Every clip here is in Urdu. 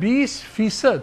20%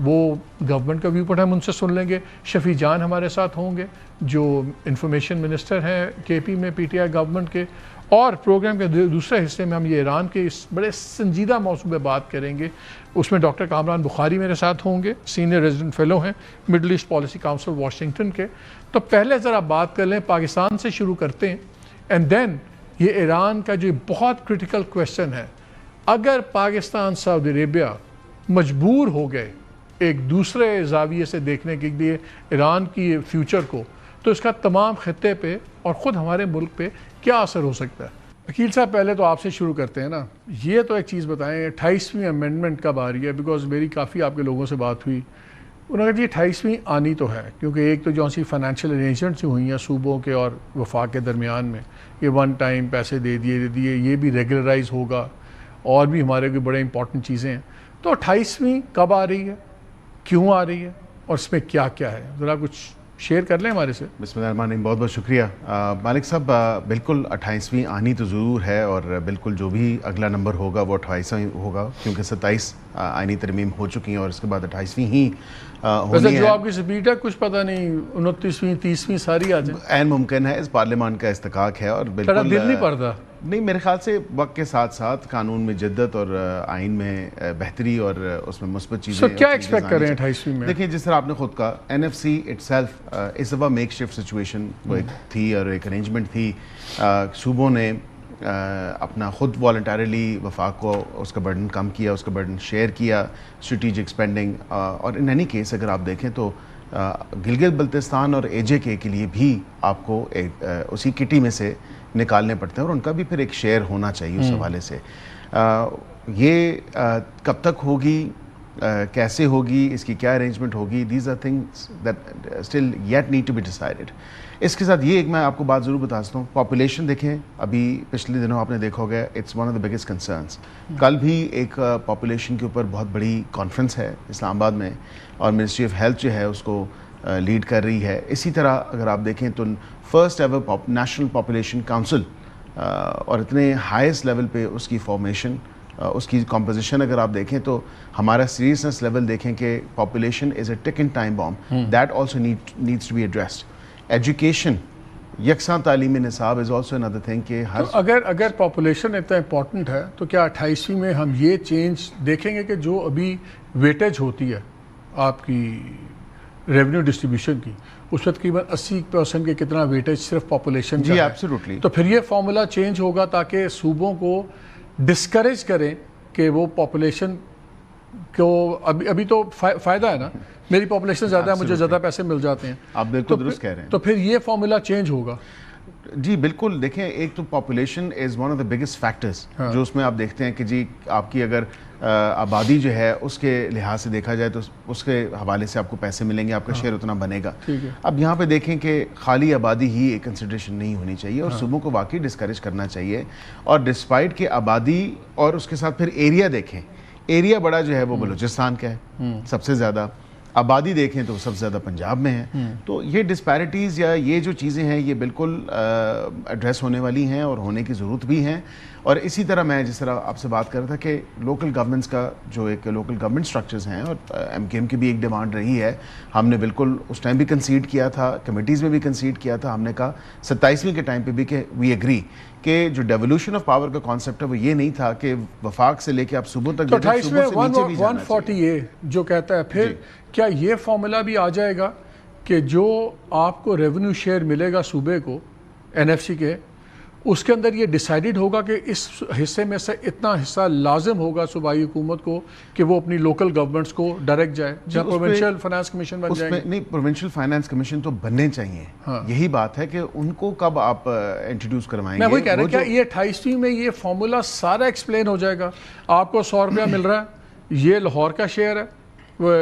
وہ گورنمنٹ کا ویو پوائنٹ ہم ان سے سن لیں گے. شفیع جان ہمارے ساتھ ہوں گے جو انفارمیشن منسٹر ہیں کے پی میں پی ٹی آئی گورنمنٹ کے, اور پروگرام کے دوسرے حصے میں ہم یہ ایران کے اس بڑے سنجیدہ موضوع پہ بات کریں گے. اس میں ڈاکٹر کامران بخاری میرے ساتھ ہوں گے, سینئر ریزیڈنٹ فیلو ہیں Middle East Policy Council Washington کے. تو پہلے ذرا بات کر لیں, پاکستان سے شروع کرتے ہیں, اینڈ دین یہ ایران کا جو بہت کرٹیکل کویشچن ہے, اگر پاکستان سعودی عربیہ مجبور ہو گئے ایک دوسرے زاویے سے دیکھنے کے لیے ایران کی فیوچر کو, تو اس کا تمام خطے پہ اور خود ہمارے ملک پہ کیا اثر ہو سکتا ہے؟ وکیل صاحب پہلے تو آپ سے شروع کرتے ہیں نا, یہ تو ایک چیز بتائیں 28ویں امینڈمنٹ کب آ رہی ہے؟ بیکاز میری کافی آپ کے لوگوں سے بات ہوئی, انہوں نے کہا جی 28ویں آنی تو ہے, کیونکہ ایک تو جو سی فائنینشیل ارینجمنٹس ہوئی ہیں صوبوں کے اور وفاق کے درمیان میں, یہ ون ٹائم پیسے دے دیے, یہ بھی ریگولرائز ہوگا, اور بھی ہمارے کوئی بڑے امپورٹنٹ چیزیں ہیں. تو 28ویں کب آ رہی ہے, کیوں آ رہی ہے, اور اس میں کیا کیا ہے؟ ذرا کچھ شیئر کر لیں ہمارے سے. بسم اللہ الرحمن الرحیم, بہت بہت شکریہ مالک صاحب. بالکل 28ویں آنی تو ضرور ہے, اور بالکل جو بھی اگلا نمبر ہوگا وہ 28واں ہوگا, کیونکہ 27 آئینی ترمیم ہو چکی ہیں اور اس کے بعد 28ویں ہی ویسے جو آپ کی سپیڈ ہے کچھ پتہ نہیں 29ویں 30ویں ساری آ جائیں. عین ممکن ہے, اس پارلیمان کا استحقاق ہے, اور بالکل دل نہیں پڑتا. نہیں, میرے خیال سے وقت کے ساتھ ساتھ قانون میں جدت اور آئین میں بہتری اور اس میں مثبت چیزیں. کیا ایکسپیکٹ کر رہے ہیں 28ویں میں؟ دیکھیں جس طرح آپ نے خود کہا, N F C itself is a makeshift situation, وہ ایک تھی اور ایک ارینجمنٹ تھی. صوبوں نے اپنا خود والنٹریلی وفاق کو اس کا برڈن کم کیا, اس کا برڈن شیئر کیا, اسٹریٹجک اسپینڈنگ. اور ان اینی کیس اگر آپ دیکھیں تو گلگت بلتستان اور اے جے کے لیے بھی آپ کو اسی کٹی میں سے نکالنے پڑتے ہیں, اور ان کا بھی پھر ایک شیئر ہونا چاہیے اس حوالے سے. یہ کب تک ہوگی, کیسے ہوگی, اس کی کیا ارینجمنٹ ہوگی, these are things that still yet need to be decided. اس کے ساتھ یہ ایک میں آپ کو بات ضرور بتا سکتا ہوں, پاپولیشن دیکھیں, ابھی پچھلے دنوں آپ نے دیکھا ہوگا it's one of the biggest concerns. کل بھی ایک پاپولیشن کے اوپر بہت بڑی کانفرنس ہے اسلام آباد میں, اور منسٹری آف ہیلتھ جو ہے اس کو لیڈ کر رہی ہے. اسی طرح اگر آپ دیکھیں تو first ever national population council, اور اتنے ہائیسٹ لیول پہ اس کی فارمیشن, اس کی کمپوزیشن اگر آپ دیکھیں تو ہمارا سیریسنس لیول دیکھیں کہ population is a ticking time bomb, that also needs to be addressed. Education, یکساں تعلیمی نصاب از آلسو another thing کہ ہر اگر پاپولیشن اتنا امپورٹنٹ ہے تو کیا 28ویں میں ہم یہ چینج دیکھیں گے کہ جو ابھی ویٹیج ہوتی ہے آپ کی ریونیو ڈسٹریبیوشن کی, اس میں تقریباً 80% کے کتنا ویٹیج صرف پاپولیشن کا جی ہے, ایبسلیوٹلی, تو پھر یہ فارمولا چینج ہوگا تاکہ صوبوں کو ڈسکریج کریں کہ وہ پاپولیشن کو, ابھی تو فائدہ ہے نا, میری پاپولیشن زیادہ ہے, مجھے زیادہ پیسے مل جاتے ہیں. آپ بالکل درست کہہ رہے ہیں. تو پھر یہ فارمولا چینج ہوگا. جی بالکل, دیکھیں ایک تو population is one of the biggest factors, جو اس میں آپ دیکھتے ہیں کہ جی آپ کی اگر آبادی جو ہے اس کے لحاظ سے دیکھا جائے تو اس کے حوالے سے آپ کو پیسے ملیں گے, آپ کا شیئر اتنا بنے گا. اب یہاں پہ دیکھیں کہ خالی آبادی ہی ایک کنسیڈریشن نہیں ہونی چاہیے, اور صوبوں کو واقعی ڈسکریج کرنا چاہیے. اور ڈسپائٹ کہ آبادی اور اس کے ساتھ پھر ایریا دیکھیں, ایریا بڑا جو ہے وہ بلوچستان کا ہے سب سے زیادہ, آبادی دیکھیں تو سب سے زیادہ پنجاب میں ہے. تو یہ ڈسپیرٹیز یا یہ جو چیزیں ہیں یہ بالکل ایڈریس ہونے والی ہیں اور ہونے کی ضرورت بھی ہیں. اور اسی طرح میں جس طرح آپ سے بات کر رہا تھا کہ لوکل گورنمنٹس کا جو ایک لوکل گورنمنٹ سٹرکچرز ہیں, اور ایم کے ایم کی بھی ایک ڈیمانڈ رہی ہے, ہم نے بالکل اس ٹائم بھی کنسیڈ کیا تھا, کمیٹیز میں بھی کنسیڈ کیا تھا. ہم نے کہا 27ویں کے ٹائم پہ بھی کہ وی ایگری کہ جو ڈیولوشن آف پاور کا کانسیپٹ ہے وہ یہ نہیں تھا کہ وفاق سے لے کے آپ صوبوں تک, 140A جو کہتا ہے پھر کیا یہ فارمولا بھی آ جائے گا کہ جو آپ کو ریونیو شیئر ملے گا صوبے کو این ایف سی کے, اس کے اندر یہ ڈیسائیڈڈ ہوگا کہ اس حصے میں سے اتنا حصہ لازم ہوگا صوبائی حکومت کو کہ وہ اپنی لوکل گورنمنٹس کو ڈائریکٹ جائے, جہاں پروونشل فائنانس کمیشن بن جائیں گے؟ نہیں, پروونشل فائنانس کمیشن تو بننے چاہیے. یہی بات ہے کہ ان کو کب آپ انٹروڈیوس کروائیں گے. میں وہی کہہ رہا ہوں, کیا یہ 28ویں میں یہ فارمولا سارا ایکسپلین ہو جائے گا؟ آپ کو 100 روپیہ مل رہا ہے, یہ لاہور کا شیئر ہے, وہ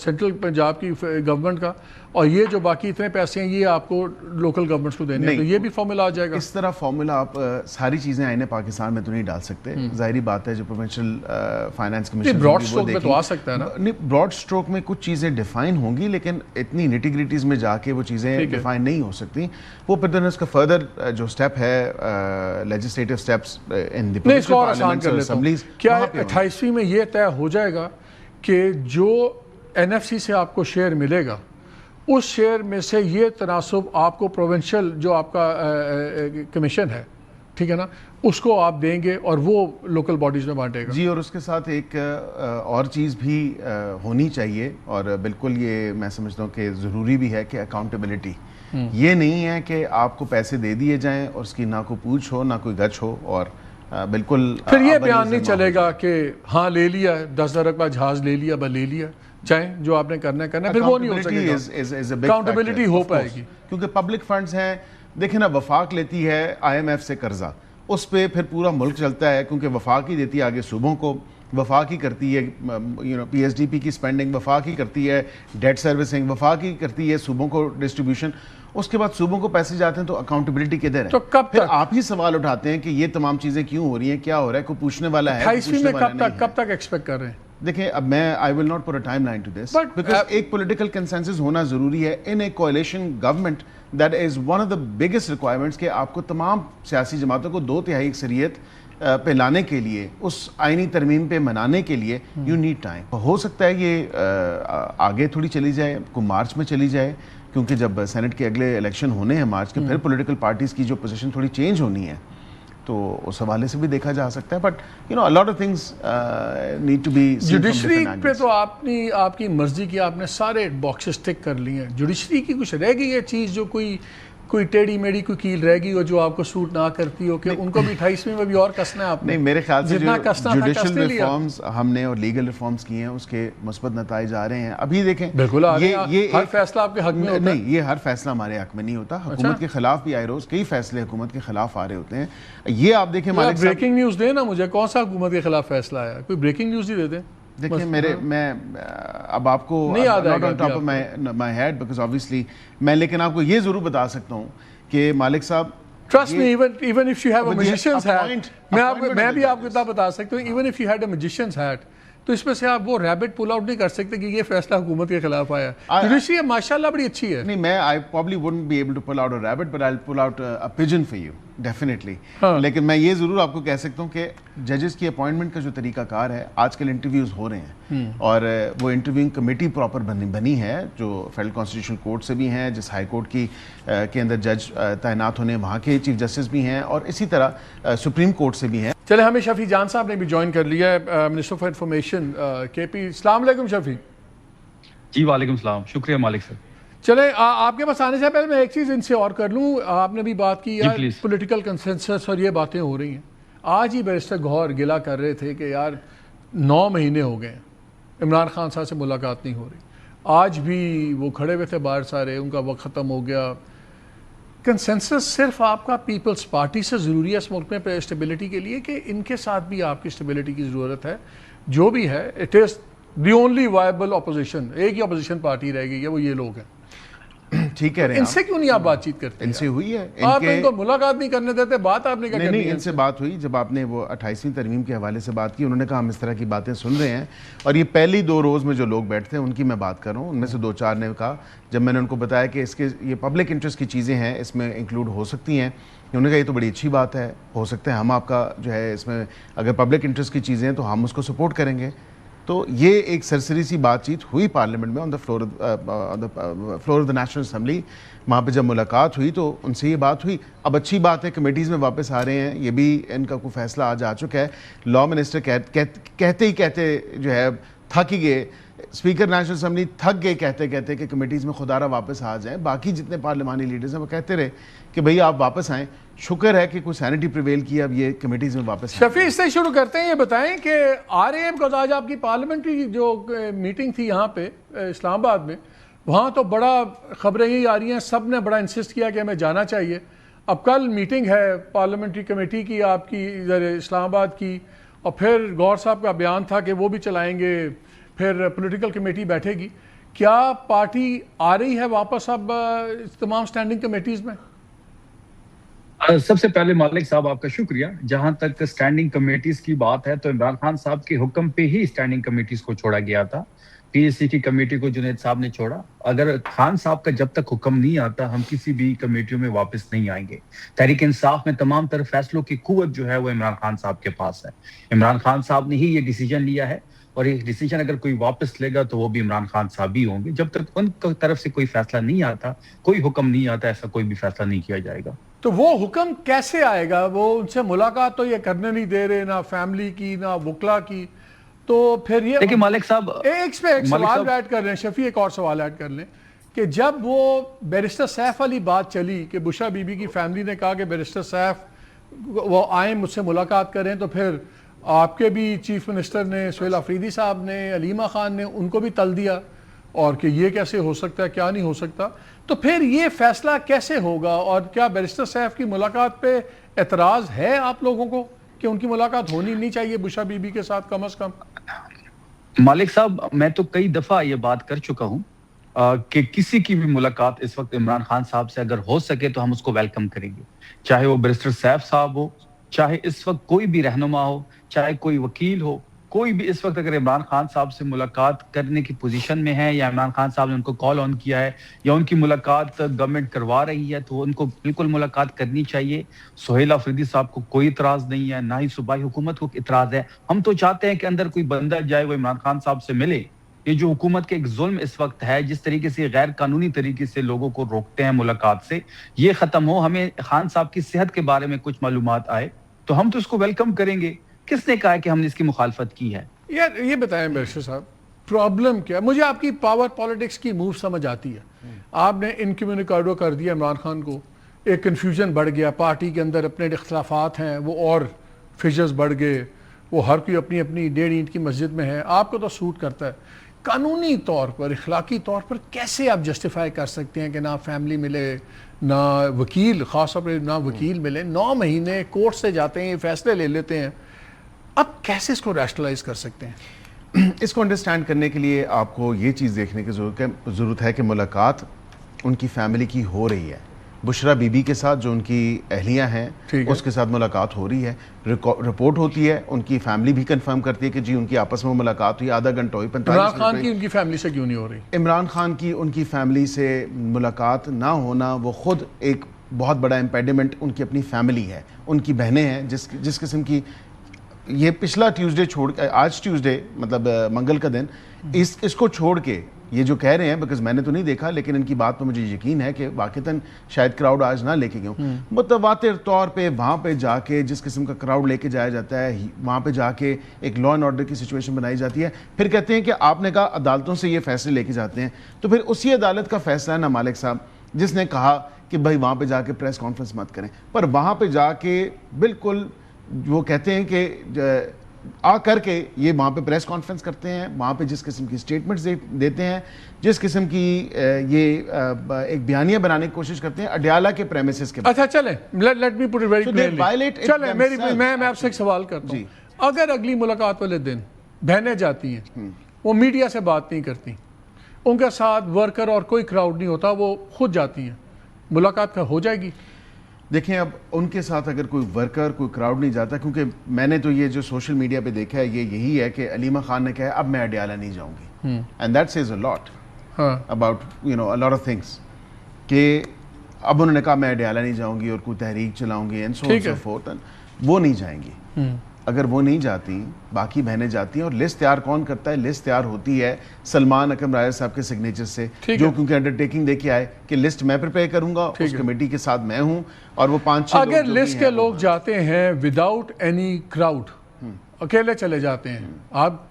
سینٹرل پنجاب کی گورنمنٹ کا, اور یہ جو باقی اتنے پیسے ہیں یہ آپ کو لوکل گورنمنٹس کو دینے ہیں, تو یہ بھی فارمولا آ جائے گا. اس طرح فارمولا آپ ساری چیزیں آئین پاکستان میں تو نہیں ڈال سکتے, ظاہری بات ہے. جو provincial finance commission broad stroke میں تو آ سکتا ہے نا, نہیں براڈ اسٹروک میں کچھ چیزیں ڈیفائن ہوں گی, لیکن اتنی نیٹی گریٹیز میں جا کے وہ چیزیں ڈیفائن نہیں ہو سکتی. وہ پھر اس کا فردر جو اسٹیپ ہے legislative steps in the provincial parliaments اور اسمبلیز, کیا 28ویں میں یہ طے ہو جائے گا کہ جو NFC سے آپ کو شیئر ملے گا اس شیئر میں سے یہ تناسب آپ کو پروونشل جو آپ کا کمیشن ہے ٹھیک ہے نا اس کو آپ دیں گے اور وہ لوکل باڈیز میں بانٹے گا. جی اور اس کے ساتھ ایک اور چیز بھی ہونی چاہیے اور بالکل یہ میں سمجھتا ہوں کہ ضروری بھی ہے کہ اکاؤنٹیبلٹی. یہ نہیں ہے کہ آپ کو پیسے دے دیے جائیں اور اس کی نہ کوئی پوچھ ہو نہ کوئی گچھ ہو اور بالکل پھر یہ بیان نہیں چلے گا کہ ہاں لے لیا 10,000 رقبہ جہاز لے لیا بس لے لیا چاہیں جو آپ نے کرنا ہے پھر وہ نہیں ہو سکے گا. اکاؤنٹیبلٹی ہو پائے گی کیونکہ پبلک فنڈز ہیں. دیکھیں نا وفاق لیتی ہے IMF سے قرضہ اس پہ پھر پورا ملک چلتا ہے کیونکہ وفاق ہی دیتی ہے آگے صوبوں کو. وفاق ہی کرتی ہے PSDP کی سپینڈنگ وفاق ہی کرتی ہے ڈیٹ سروسنگ وفاق ہی کرتی ہے صوبوں کو ڈسٹریبیوشن. اس کے بعد صوبوں کو پیسے جاتے ہیں تو اکاؤنٹیبلٹی کدھر ہے؟ تو پھر آپ ہی سوال اٹھاتے ہیں کہ یہ تمام چیزیں کیوں ہو رہی ہیں کیا ہو رہا ہے کوئی پوچھنے والا ہے 28ویں میں کب تک ایکسپیکٹ کر رہے ہیں؟ دیکھیں اب میں I will not put a timeline to this because ایک پولیٹیکل کنسنسس ہونا ضروری ہے in a coalition government that is one of the biggest requirements کہ آپ کو تمام سیاسی جماعتوں کو 2/3 اکثریت پہ لانے کے لیے اس آئینی ترمیم پہ منانے کے لیے you need time. ہو سکتا ہے یہ آگے تھوڑی چلی جائے کوئی مارچ میں چلی جائے کیونکہ جب سینٹ کے اگلے الیکشن ہونے ہیں مارچ کے پھر پولیٹیکل پارٹیز کی جو پوزیشن تھوڑی چینج ہونی ہے تو اس حوالے سے بھی دیکھا جا سکتا ہے. But a lot of things need to be seen from judiciary different پہ angles. تو آپ کی مرضی کی آپ نے سارے باکسز ٹک کر لیے ہیں. جوڈیشری کی کچھ رہ گئی ہے چیز جو کوئی ٹیڑھی میڑھی کوئی کیل رہ گئی ہو جو آپ کو سوٹ نہ کرتی ہو کہ ان کو بھی 28ویں میں بھی اور کسنا ہے آپ نے؟ نہیں میرے خیال سے جو جوڈیشل ریفارمز ریفارمز ہم نے اور لیگل ریفارمز کیے ہیں اس کے مثبت نتائج آ رہے ہیں. ابھی دیکھیں بالکل ہر فیصلہ آپ کے حق میں ہوتا ہے. نہیں یہ ہر فیصلہ ہمارے حق میں نہیں ہوتا. حکومت کے خلاف بھی آئے روز کئی فیصلے حکومت کے خلاف آ رہے ہوتے ہیں. یہ آپ دیکھیں مالک صاحب بریکنگ نیوز دیں نا مجھے کون سا حکومت کے خلاف فیصلہ آیا کوئی بریکنگ نیوز ہی دے دیں. دیکھیں میں اب آپ کو not on top of my head because obviously میں لیکن آپ کو یہ ضرور بتا سکتا ہوں کہ مالک صاحب Trust me, even if you have a magician's hat, میں بھی آپ کو اتنا بتا سکتا ہوں even if you had a magician's hat تو اس میں سے آپ وہ ریبٹ پل آؤٹ نہیں کر سکتے کہ یہ فیصلہ حکومت کے خلاف آیا. جوڈیشری ماشاءاللہ بڑی اچھی ہے. نہیں میں I probably wouldn't be able to pull out a rabbit but I'll pull out a pigeon for you definitely. لیکن میں یہ ضرور آپ کو کہہ سکتا ہوں کہ ججز کی اپوائنٹمنٹ کا جو طریقہ کار ہے آج کل انٹرویوز ہو رہے ہیں اور وہ انٹرویوئنگ کمیٹی پراپر بنی ہے جو فیڈرل کانسٹیٹیوشن کورٹ سے بھی ہیں جس ہائی کورٹ کی کے اندر جج تعینات ہونے وہاں کے چیف جسٹس بھی ہیں اور اسی طرح سپریم کورٹ سے بھی ہیں. چلے ہمیں شفیع جان صاحب نے بھی جوائن کر لیا ہے منسٹر فار انفارمیشن KP. السلام علیکم شفیع. جی وعلیکم السلام. شکریہ مالک صاحب. چلے آپ کے پاس آنے سے پہلے میں ایک چیز ان سے اور کر لوں. آپ نے بھی بات کی یار please. پولیٹیکل کنسنسس اور یہ باتیں ہو رہی ہیں. آج ہی بیرسٹر گوہر گلہ کر رہے تھے کہ یار 9 مہینے ہو گئے عمران خان صاحب سے ملاقات نہیں ہو رہی. آج بھی وہ کھڑے ہوئے تھے باہر سارے ان کا وقت ختم ہو گیا. کنسنسس صرف آپ کا پیپلز پارٹی سے ضروری ہے اس ملک میں اسٹیبلٹی کے لیے کہ ان کے ساتھ بھی آپ کی اسٹیبلٹی کی ضرورت ہے جو بھی ہے it is the only viable opposition. ایک ہی اپوزیشن پارٹی رہ گئی ہے وہ یہ لوگ ہیں. ٹھیک کہہ رہے ہیں ان سے کیوں نہیں آپ بات چیت کرتے؟ ان سے ہوئی ہے آپ ان کو ملاقات نہیں کرنے دیتے. بات آپ نے کیا کرنی ہے؟ ان سے بات ہوئی جب آپ نے وہ 28ویں ترمیم کے حوالے سے بات کی. انہوں نے کہا ہم اس طرح کی باتیں سن رہے ہیں اور یہ پہلی 2 روز میں جو لوگ بیٹھتے ہیں ان کی میں بات کر رہا ہوں. ان میں سے 2-4 نے کہا جب میں نے ان کو بتایا کہ اس کے یہ پبلک انٹرسٹ کی چیزیں ہیں اس میں انکلوڈ ہو سکتی ہیں. انہوں نے کہا یہ تو بڑی اچھی بات ہے ہو سکتا ہے ہم آپ کا جو ہے اس میں اگر پبلک انٹرسٹ کی چیزیں ہیں تو ہم اس کو سپورٹ کریں گے. تو یہ ایک سرسری سی بات چیت ہوئی پارلیمنٹ میں on the floor of the National Assembly. وہاں پہ جب ملاقات ہوئی تو ان سے یہ بات ہوئی. اب اچھی بات ہے کمیٹیز میں واپس آ رہے ہیں. یہ بھی ان کا کوئی فیصلہ آج آ چکا ہے. لا منسٹر کہتے ہی جو ہے تھک ہی گئے. اسپیکر نیشنل اسمبلی تھک گئے کہتے کہ کمیٹیز میں خدا رہا واپس آ جائیں. باقی جتنے پارلیمانی لیڈرز ہیں وہ کہتے رہے کہ بھئی آپ واپس آئیں. شکر ہے کہ کوئی سینٹی پریویل کی اب یہ کمیٹیز میں واپس آئیں. شفیع اس سے شروع کرتے ہیں. یہ بتائیں کہ RAM کا آج آپ کی پارلیمنٹری جو میٹنگ تھی یہاں پہ اسلام آباد میں وہاں تو بڑا خبریں یہی آ رہی ہیں سب نے بڑا انسسٹ کیا کہ ہمیں جانا چاہیے. اب کل میٹنگ ہے پارلیمنٹری کمیٹی کی آپ کی ادھر اسلام آباد کی اور پھر گور صاحب کا بیان تھا کہ وہ بھی چلائیں گے پھر پولیٹیکل کمیٹی بیٹھے گی. کیا پارٹی آ رہی ہے واپس اب تمام سٹینڈنگ کمیٹیز میں؟ سب سے پہلے مالک صاحب آپ کا شکریہ. جہاں تک سٹینڈنگ کمیٹیز کی بات ہے تو عمران خان صاحب کے حکم پہ ہی سٹینڈنگ کمیٹیز کو چھوڑا گیا تھا. PSC کی کمیٹی کو جنید صاحب نے چھوڑا. اگر خان صاحب کا جب تک حکم نہیں آتا ہم کسی بھی کمیٹیوں میں واپس نہیں آئیں گے. تحریک انصاف میں تمام تر فیصلوں کی قوت جو ہے وہ عمران خان صاحب کے پاس ہے. عمران خان صاحب نے ہی یہ ڈیسیجن لیا ہے اور یہ ڈیسیجن اگر کوئی واپس لے گا تو وہ بھی عمران خان صاحب ہی ہوں گے. جب تک ان کی طرف سے کوئی فیصلہ نہیں آتا, کوئی حکم نہیں آتا, ایسا کوئی بھی فیصلہ نہیں کیا جائے گا. تو وہ حکم کیسے آئے گا؟ وہ ان سے ملاقات تو یہ کرنے نہیں دے رہے, نہ فیملی کی نہ وکلا کی. تو پھر یہ دیکھیں مالک صاحب, ایک پہ ایک سوال ایڈ کر لیں شفیع, ایک اور سوال ایڈ کر لیں کہ جب وہ بیرسٹر سیف والی بات چلی کہ بشرا بی بی کی فیملی نے کہا کہ بیرسٹر سیف وہ آئیں مجھ سے ملاقات کریں, تو پھر آپ کے بھی چیف منسٹر نے, سہیل آفریدی صاحب نے, علیمہ خان نے, ان کو بھی تل دیا اور کہ یہ کیسے ہو سکتا ہے, کیا نہیں ہو سکتا. تو پھر یہ فیصلہ کیسے ہوگا؟ اور کیا بیرسٹر سیف کی ملاقات پہ اعتراض ہے آپ لوگوں کو کہ ان کی ملاقات ہونی نہیں چاہیے بشرا بی بی کے ساتھ کم از کم؟ مالک صاحب, میں تو کئی دفعہ یہ بات کر چکا ہوں کہ کسی کی بھی ملاقات اس وقت عمران خان صاحب سے اگر ہو سکے تو ہم اس کو ویلکم کریں گے, چاہے وہ بیرسٹر سیف صاحب ہو, چاہے اس وقت کوئی بھی رہنما ہو, چاہے کوئی وکیل ہو, کوئی بھی اس وقت اگر عمران خان صاحب سے ملاقات کرنے کی پوزیشن میں ہے یا عمران خان صاحب نے ان کو کال آن کیا ہے یا ان کی ملاقات گورنمنٹ کروا رہی ہے تو ان کو بالکل ملاقات کرنی چاہیے. سہیل آفریدی صاحب کو کوئی اعتراض نہیں ہے, نہ ہی صوبائی حکومت کو اعتراض ہے. ہم تو چاہتے ہیں کہ اندر کوئی بندہ جائے, وہ عمران خان صاحب سے ملے. یہ جو حکومت کے ایک ظلم اس وقت ہے, جس طریقے سے غیر قانونی طریقے سے لوگوں کو روکتے ہیں ملاقات سے, یہ ختم ہو. ہمیں خان صاحب کی صحت کے بارے میں کچھ معلومات آئے تو ہم تو اس کو ویلکم کریں گے. کس نے کہا ہے کہ ہم نے اس کی مخالفت کی ہے؟ یار یہ بتائیں بیرسٹر صاحب, پرابلم کیا؟ مجھے آپ کی پاور پالیٹکس کی موو سمجھ آتی ہے. آپ نے انکمیونیکیڈو کر دیا عمران خان کو, ایک کنفیوژن بڑھ گیا پارٹی کے اندر, اپنے اختلافات ہیں وہ اور فشرز بڑھ گئے, وہ ہر کوئی اپنی اپنی 1.5 اینٹ کی مسجد میں ہے. آپ کو تو سوٹ کرتا ہے. قانونی طور پر, اخلاقی طور پر کیسے آپ جسٹیفائی کر سکتے ہیں کہ نہ فیملی ملے, نہ وکیل, خاص طور پر نہ وکیل ملے, 9 مہینے کورٹ سے جاتے ہیں, فیصلے لے لیتے ہیں. اب کیسے اس کو ریشنلائز کر سکتے ہیں؟ اس کو انڈرسٹینڈ کرنے کے لیے آپ کو یہ چیز دیکھنے کی ضرورت ہے کہ ملاقات ان کی فیملی کی ہو رہی ہے. بشرا بی بی کے ساتھ جو ان کی اہلیہ ہیں اس کے ساتھ ملاقات ہو رہی ہے, رپورٹ ہوتی ہے, ان کی فیملی بھی کنفرم کرتی ہے کہ جی ان کی آپس میں ملاقات ہوئی, آدھا گھنٹہ ہوئی, 45 عمران خان کی ان کی فیملی سے کیوں نہیں ہو رہی؟ عمران خان کی ان کی فیملی سے ملاقات نہ ہونا وہ خود ایک بہت بڑا امپیڈیمنٹ ان کی اپنی فیملی ہے, ان کی بہنیں ہیں جس قسم کی. یہ پچھلا ٹیوزڈے چھوڑ کے, آج ٹیوزڈے مطلب منگل کا دن, اس کو چھوڑ کے یہ جو کہہ رہے ہیں, بیکاز میں نے تو نہیں دیکھا لیکن ان کی بات پہ مجھے یقین ہے کہ واقعتاً شاید کراؤڈ آج نہ لے کے گئے ہوں, متواتر طور پہ وہاں پہ جا کے جس قسم کا کراؤڈ لے کے جایا جاتا ہے, وہاں پہ جا کے ایک لا اینڈ آرڈر کی سچویشن بنائی جاتی ہے. پھر کہتے ہیں کہ آپ نے کہا عدالتوں سے یہ فیصلے لے کے جاتے ہیں, تو پھر اسی عدالت کا فیصلہ ہے نا مالک صاحب جس نے کہا کہ بھائی وہاں پہ جا کے پریس کانفرنس مت کریں, پر وہاں پہ جا کے بالکل وہ کہتے ہیں کہ آ کر کے یہ وہاں پہ پریس کانفرنس کرتے ہیں, وہاں پہ جس قسم کی سٹیٹمنٹس دیتے ہیں, جس قسم کی یہ ایک بیانیہ بنانے کی کوشش کرتے ہیں اڈیالہ کے پریمیسز کے. اچھا چلیں, let me put it very clearly. چلیں میں آپ سے ایک سوال کرتا ہوں, اگر اگلی ملاقات والے دن بہنیں جاتی ہیں, وہ میڈیا سے بات نہیں کرتی, ان کے ساتھ ورکر اور کوئی کراؤڈ نہیں ہوتا, وہ خود جاتی ہیں, ملاقات ہو جائے گی؟ دیکھیں اب ان کے ساتھ اگر کوئی ورکر کوئی کراؤڈ نہیں جاتا, کیونکہ میں نے تو یہ جو سوشل میڈیا پہ دیکھا ہے یہی ہے کہ علیمہ خان نے کہا اب میں اڈیالہ نہیں جاؤں گی, and that says a lot about a lot of things, کہ اب انہوں نے کہا میں اڈیالہ نہیں جاؤں گی اور کوئی تحریک چلاؤں گی and so on so forth, وہ نہیں جائیں گی. اگر وہ نہیں جاتی, باقی بہنیں جاتی ہیں, اور لسٹ تیار کون کرتا ہے؟ لسٹ تیار ہوتی ہے سلمان اکرم راجہ صاحب کے سگنیچر سے, جو کیونکہ انڈرٹیکنگ دے کے آئے کہ لسٹ میں پریپیئر کروں گا, اس کمیٹی کے ساتھ میں ہوں, اور وہ 5-6 اگر لسٹ کے لوگ جاتے ہیں وداؤٹ اینی کراؤڈ, اکیلے چلے جاتے ہیں, آپ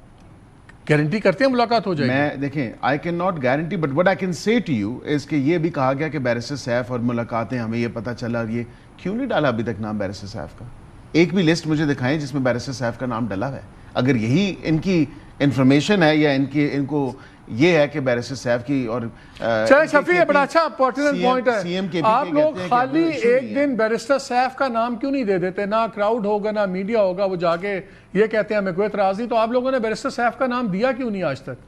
گارنٹی کرتے ہیں ملاقات ہو جائے گی؟ میں دیکھیں I cannot guarantee, but what I can say to you is کہ یہ بھی کہا گیا کہ بیرسٹر سیف اور ملاقاتیں, ہمیں یہ پتہ چلا, یہ کیوں نہیں ڈالا ابھی تک نام بیرسٹر سیف کا؟ ایک بھی لسٹ مجھے دکھائیں جس میں بیرسٹر سیف کا نام ڈلا ہے. اگر یہی ان کی انفارمیشن ہے یا ان کو یہ ہے کہ بیرسٹر سیف کی, اور چلے شفیع بڑا اچھا پرٹیننٹ پوائنٹ ہے, آپ لوگ خالی ایک دن بیرسٹر سیف کا نام کیوں نہیں دے دیتے؟ نہ کراؤڈ ہوگا نہ میڈیا ہوگا, وہ جا کے یہ کہتے ہیں ہمیں کوئی اعتراض نہیں, تو آپ لوگوں نے بیرسٹر سیف کا نام دیا کیوں نہیں آج تک؟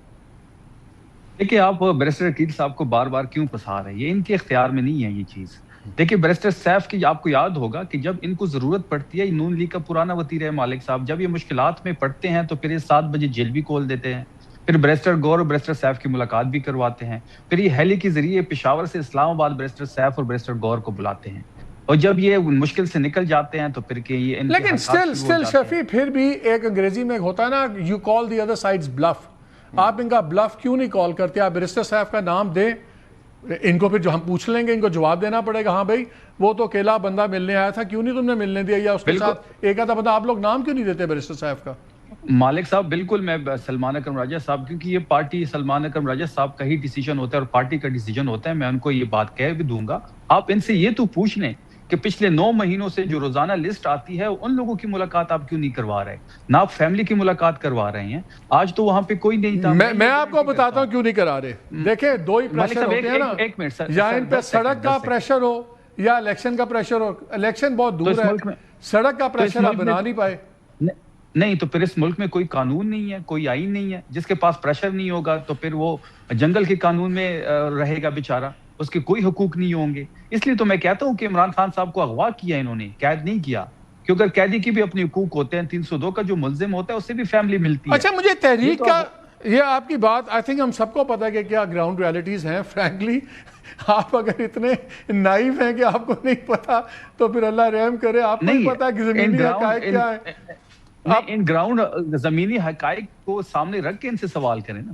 دیکھیں آپ بیرسٹر عقیل صاحب کو بار بار کیوں پسا رہے ہیں, یہ ان کے اختیار میں نہیں ہے یہ چیز. دیکھیں بیرسٹر سیف کی آپ کو یاد ہوگا کہ جب ان کو ضرورت پڑتی ہے, نون لیگ کا پرانا وزیر ہے مالک صاحب, جب یہ مشکلات میں پڑتے ہیں تو پھر یہ 7 بجے جیل بھی کھول دیتے ہیں, پھر بیرسٹر گور اور بیرسٹر سیف کی ملاقات بھی کرواتے ہیں, پھر یہ ہیلی کے ذریعے پشاور سے اسلام آباد بیرسٹر سیف اور بیرسٹر گور کو بلاتے ہیں. اور جب یہ مشکل سے نکل جاتے ہیں تو پھر کہ یہ لیکن اسٹل شفیع پھر بھی ایک انگریزی میں ہوتا ہے نا you call the other side's bluff. آپ ان کا بلف کیوں نہیں کال کرتے؟ آپ بیرسٹر صاحب کا نام دیں, ان کو پھر جو ہم پوچھ لیں گے ان کو جواب دینا پڑے گا. ہاں بھائی وہ تو اکیلا بندہ ملنے آیا تھا, کیوں نہیں تم نے ملنے دیا, یا اس کے ساتھ ایک آدھا بندہ, آپ لوگ نام کیوں نہیں دیتے بیرسٹر صاحب کا؟ مالک صاحب بالکل, میں سلمان اکرم راجہ صاحب, کیونکہ یہ پارٹی سلمان اکرم راجہ صاحب کا ہی ڈیسیجن ہوتا ہے اور پارٹی کا ڈیسیجن ہوتا ہے, میں ان کو یہ بات کہہ بھی دوں گا. آپ ان سے یہ تو پوچھ لیں کہ پچھلے 9 مہینوں سے جو روزانہ لسٹ آتی ہے ان لوگوں کی ملاقات آپ کیوں نہیں کروا رہے, نہ آپ فیملی کی ملاقات کروا رہے ہیں. آج تو وہاں پہ کوئی نہیں تھا. میں آپ کو بتاتا ہوں کیوں نہیں کرا رہے. دیکھیں دو ہی پریشر ہوتے ہیں نا, یا ان پہ سڑک کا پریشر ہو یا الیکشن کا پریشر ہو. الیکشن بہت دور ہے, سڑک کا پریشر آپ بنا نہیں پائے. نہیں تو پھر اس ملک میں کوئی قانون نہیں ہے, کوئی آئین نہیں ہے. جس کے پاس پریشر نہیں ہوگا تو پھر وہ جنگل کے قانون میں رہے گا بیچارہ, اس کے کوئی حقوق نہیں ہوں گے. اس لیے تو میں کہتا ہوں کہ عمران خان صاحب کو اغوا کیا انہوں نے, قید نہیں کیا, کیونکہ اگر قیدی کی بھی اپنے حقوق ہوتے ہیں. 302 کا جو ملزم ہوتا ہے اس سے بھی فیملی ملتی ہے. اچھا مجھے تحریک کا یہ آپ کی بات آئی تھنک ہم سب کو پتا ہے کہ کیا گراؤنڈ ریالٹیز ہیں. فرینکلی آپ اگر اتنے نائف ہیں کہ آپ کو نہیں پتا تو پھر اللہ رحم کرے, آپ کو نہیں پتا کہ زمینی حقائق کیا ہے. ان گراؤنڈ زمینی حقائق کو سامنے رکھ کے ان سے سوال کریں نا.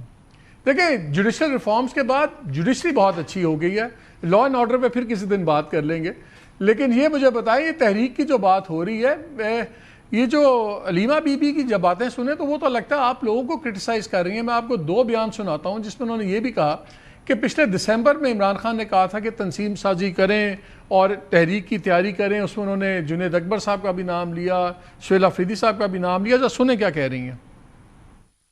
دیکھیں جوڈیشل ریفارمز کے بعد جوڈیشری بہت اچھی ہو گئی ہے. لا اینڈ آرڈر پہ پھر کسی دن بات کر لیں گے. لیکن یہ مجھے بتائیں, یہ تحریک کی جو بات ہو رہی ہے, یہ جو علیمہ بی بی کی جب باتیں سنیں تو وہ تو لگتا ہے آپ لوگوں کو کرٹیسائز کر رہی ہیں. میں آپ کو 2 بیان سناتا ہوں جس میں انہوں نے یہ بھی کہا کہ پچھلے دسمبر میں عمران خان نے کہا تھا کہ تنظیم سازی کریں اور تحریک کی تیاری کریں. اس میں انہوں نے جنید اکبر صاحب کا بھی نام لیا, سہیل افریدی صاحب کا بھی نام لیا. ذرا سنیں کیا کہہ رہی ہیں.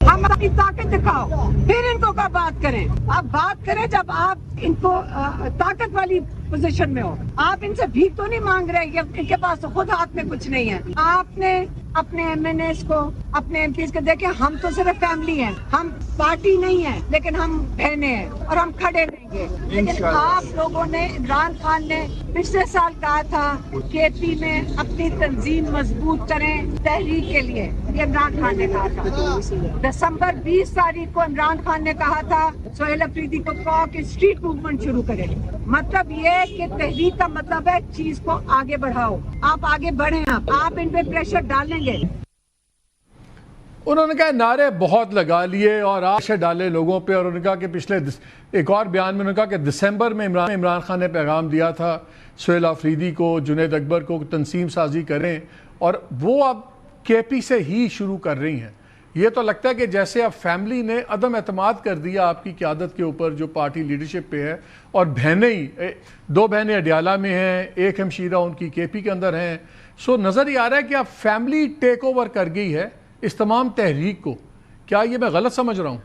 ہم اپنی طاقت دکھاؤ پھر ان کو بات کریں. آپ بات کریں جب آپ ان کو طاقت والی پوزیشن میں ہو. آپ ان سے بھیک تو نہیں مانگ رہے کہ ان کے پاس خود ہاتھ میں کچھ نہیں ہے. آپ نے اپنے ایم این ایز کو, اپنے ایم پیز کو دیکھیں, ہم تو صرف فیملی ہیں, ہم پارٹی نہیں ہیں لیکن ہم بہنیں ہیں اور ہم کھڑے رہیں گے. لیکن آپ لوگوں نے, عمران خان نے پچھلے سال کہا تھا کے پی میں اپنی تنظیم مضبوط کریں تحریک کے لیے, یہ عمران خان نے کہا تھا. دسمبر 20 تاریخ کو عمران خان نے کہا تھا سہیل افریدی کو کہا کہ اسٹریٹ موومنٹ شروع کریں. مطلب یہ کہ تحریک کا مطلب ہے چیز کو آگے بڑھاؤ, آپ آگے بڑھیں, آپ ان پہ پریشر ڈالیں گے. انہوں نے کہا نعرے بہت لگا لیے اور آشے ڈالے لوگوں پہ, اور انہوں نے کہا کہ پچھلے ایک اور بیان میں انہوں نے کہا کہ دسمبر میں عمران خان نے پیغام دیا تھا سہیل افریدی کو, جنید اکبر کو, تنظیم سازی کریں, اور وہ اب کے پی سے ہی شروع کر رہی ہیں. یہ تو لگتا ہے کہ جیسے اب فیملی نے عدم اعتماد کر دیا آپ کی قیادت کے اوپر جو پارٹی لیڈرشپ پہ ہے, اور بہنیں ہی 2 بہنیں اڈیالہ میں ہیں, ایک ہمشیرہ ان کی کے پی کے اندر ہیں. سو نظر ہی آ رہا ہے کہ اب فیملی ٹیک اوور کر گئی ہے اس تمام تحریک کو. کیا یہ میں غلط سمجھ رہا ہوں؟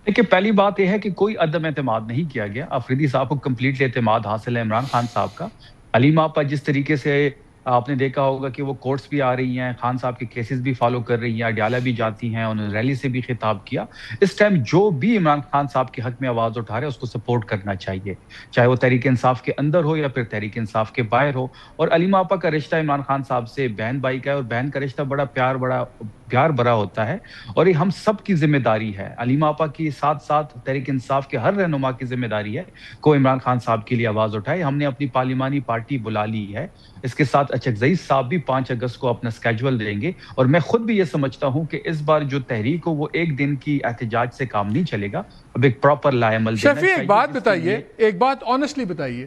دیکھیں پہلی بات یہ ہے کہ کوئی عدم اعتماد نہیں کیا گیا. افریدی صاحب کو کمپلیٹ اعتماد حاصل ہے عمران خان صاحب کا. علیمہ پر جس طریقے سے آپ نے دیکھا ہوگا کہ وہ کورٹس بھی آ رہی ہیں, خان صاحب کے کیسز بھی فالو کر رہی ہیں, اڈیالہ بھی جاتی ہیں, انہوں نے ریلی سے بھی خطاب کیا. اس ٹائم جو بھی عمران خان صاحب کے حق میں آواز اٹھا رہے ہیں اس کو سپورٹ کرنا چاہیے, چاہے وہ تحریک انصاف کے اندر ہو یا پھر تحریک انصاف کے باہر ہو. اور علیمہ آپا کا رشتہ عمران خان صاحب سے بہن بھائی کا ہے, اور بہن کا رشتہ بڑا پیار بھرا ہوتا ہے, اور یہ ہم سب کی ذمہ داری ہے. علیمہ آپا کی ساتھ ساتھ تحریک انصاف کے ہر رہنما کی ذمہ داری ہے کو عمران خان صاحب کے لیے آواز اٹھائے. ہم نے اپنی پارلیمانی پارٹی بلا لی ہے, اس کے ساتھ اچکزئی صاحب بھی 5 اگست کو اپنا سکیجول دیں گے. اور میں خود بھی یہ سمجھتا ہوں کہ اس بار جو تحریک ہو وہ ایک دن کی احتجاج سے کام نہیں چلے گا, اب ایک پراپر لائعمل دینا شفیع ایک بات بتائیے, ایک بات آنیسٹلی بتائیے,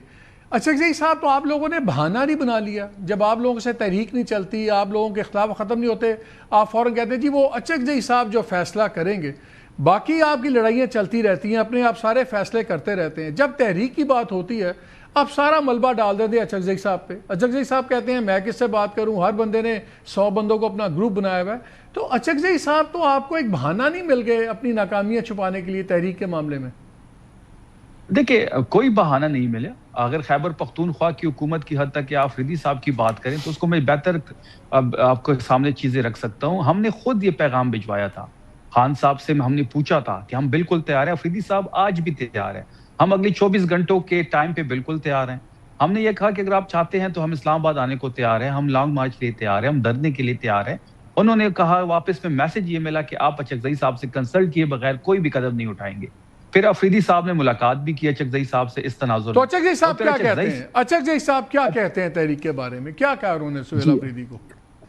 اچکزئی صاحب تو آپ لوگوں نے بہانہ نہیں بنا لیا. جب آپ لوگوں سے تحریک نہیں چلتی, آپ لوگوں کے اختلاف ختم نہیں ہوتے, آپ فوراً کہتے ہیں جی وہ اچکزئی صاحب جو فیصلہ کریں گے, باقی آپ کی لڑائیاں چلتی رہتی ہیں, اپنے آپ سارے فیصلے کرتے رہتے ہیں. جب تحریک کی بات ہوتی ہے آپ سارا ملبہ ڈال دیتے ہیں اچکزئی صاحب پہ. اچکزئی صاحب کہتے ہیں میں کس سے بات کروں, ہر بندے نے 100 بندوں کو اپنا گروپ بنایا ہوا ہے. تو اچکزئی صاحب تو آپ کو ایک بہانہ نہیں مل گئے اپنی ناکامیاں چھپانے کے لیے تحریک کے معاملے میں؟ دیکھیں کوئی بہانہ نہیں ملا. اگر خیبر پختونخوا کی حکومت کی حد تک یا افریدی صاحب کی بات کریں تو اس کو میں بہتر آپ کو سامنے چیزیں رکھ سکتا ہوں. ہم نے خود یہ پیغام بھجوایا تھا خان صاحب سے, ہم نے پوچھا تھا کہ ہم بالکل تیار ہیں. افریدی صاحب آج بھی تیار ہیں, ہم اگلی 24 گھنٹوں کے ٹائم پہ بالکل تیار ہیں. ہم نے یہ کہا کہ اگر آپ چاہتے ہیں تو ہم اسلام آباد آنے کو تیار ہیں, ہم لانگ مارچ کے لیے تیار ہیں, ہم دھرنے کے لیے تیار ہیں. انہوں نے کہا واپس میں میسج یہ ملا کہ آپ اچکزئی صاحب سے کنسلٹ کیے بغیر کوئی بھی قدم نہیں اٹھائیں گے. پھر افریدی صاحب نے ملاقات بھی کی اچکزئی صاحب سے اس تناظر تو اچکزئی صاحب کیا کہتے ہیں؟ اچکزئی صاحب کیا کہتے ہیں تحریک کے بارے میں؟ کیا کہا انہوں نے سہیل افریدی کو؟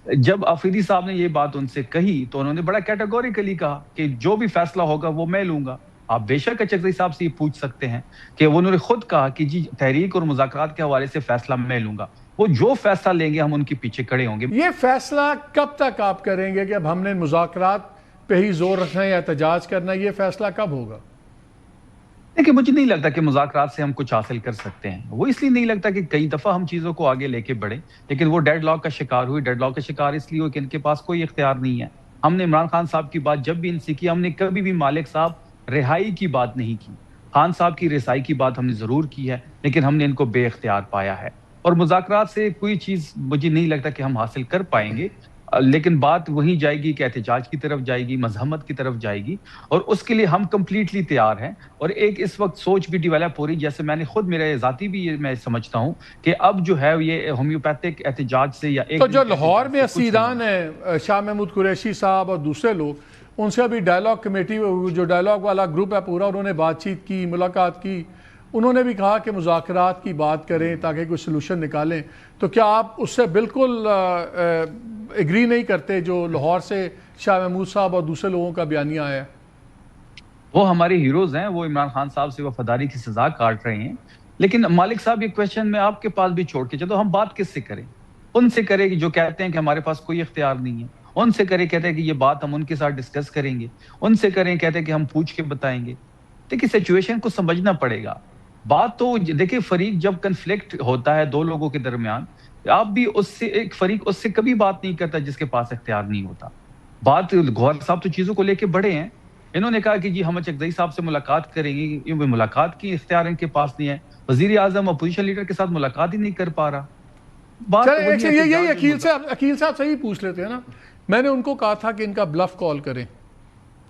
جب افریدی صاحب نے یہ بات ان سے کہی تو انہوں نے بڑا کیٹیگوریکلی کہا کہ جو بھی فیصلہ ہوگا وہ میں لوں گا. آپ بے شک اچکزئی صاحب سے یہ پوچھ سکتے ہیں کہ انہوں نے خود کہا کہ جی تحریک اور مذاکرات کے حوالے سے فیصلہ میں لوں گا. وہ جو فیصلہ لیں گے ہم ان کے پیچھے کھڑے ہوں گے. یہ فیصلہ کب تک آپ کریں گے کہ اب ہم نے مذاکرات پہ ہی زور رکھنا ہے یا احتجاج کرنا ہے؟ یہ فیصلہ کب ہوگا؟ دیکھیں مجھے نہیں لگتا کہ مذاکرات سے ہم کچھ حاصل کر سکتے ہیں. وہ اس لیے نہیں لگتا کہ کئی دفعہ ہم چیزوں کو آگے لے کے بڑھیں لیکن وہ ڈیڈ لاک کا شکار ہوئی. ڈیڈ لاک کا شکار اس لیے ہوئی کہ ان کے پاس کوئی اختیار نہیں ہے. ہم نے عمران خان صاحب کی بات جب بھی ان سے کی, ہم نے کبھی بھی مالک صاحب رہائی کی بات نہیں کی. خان صاحب کی رسائی کی بات ہم نے ضرور کی ہے لیکن ہم نے ان کو بے اختیار پایا ہے. اور مذاکرات سے کوئی چیز مجھے نہیں لگتا کہ ہم حاصل کر پائیں گے. لیکن بات وہیں جائے گی کہ احتجاج کی طرف جائے گی, مزاحمت کی طرف جائے گی, اور اس کے لیے ہم کمپلیٹلی تیار ہیں. اور ایک اس وقت سوچ بھی ڈیولپ ہو رہی, جیسے میں نے خود میرے ذاتی بھی یہ میں سمجھتا ہوں کہ اب جو ہے یہ ہومیوپیتھک احتجاج سے یا ایک تو جو لاہور میں اسیران ہیں شاہ محمود قریشی صاحب اور دوسرے لوگ, ان سے ابھی ڈائیلاگ کمیٹی جو ڈائیلاگ والا گروپ ہے پورا, انہوں نے بات چیت کی, ملاقات کی, انہوں نے بھی کہا کہ مذاکرات کی بات کریں تاکہ کوئی سلوشن نکالیں. تو کیا آپ اس سے بالکل ایگری نہیں کرتے جو لاہور سے شاہ محمود صاحب اور دوسرے لوگوں کا بیانیہ آیا ہے؟ وہ ہمارے ہیروز ہیں, وہ عمران خان صاحب سے وفاداری کی سزا کاٹ رہے ہیں. لیکن مالک صاحب یہ کویشچن میں آپ کے پاس بھی چھوڑ کے چلو, ہم بات کس سے کریں؟ ان سے کریں جو کہتے ہیں کہ ہمارے پاس کوئی اختیار نہیں ہے. ان سے کریں کہتے ہیں کہ یہ بات ہم ان کے ساتھ ڈسکس کریں گے. ان سے کریں کہتے ہیں کہ ہم پوچھ کے بتائیں گے. دیکھیں سچویشن کو سمجھنا پڑے گا. بات تو دیکھیں فریق جب کنفلکٹ ہوتا ہے دو لوگوں کے درمیان, آپ بھی اس سے ایک فریق اس سے کبھی بات نہیں کرتا جس کے پاس اختیار نہیں ہوتا. بات گوہر صاحب تو چیزوں کو لے کے بڑے ہیں. انہوں نے کہا کہ جی ہم اچکزئی صاحب سے ملاقات کریں گے, ملاقات کی اختیار ان کے پاس نہیں ہے. وزیر اعظم اپوزیشن لیڈر کے ساتھ ملاقات ہی نہیں کر پا رہا. یہی عقیل صاحب سے ہی پوچھ لیتے ہیں نا. میں نے ان کو کہا تھا کہ ان کا بلف کال کریں,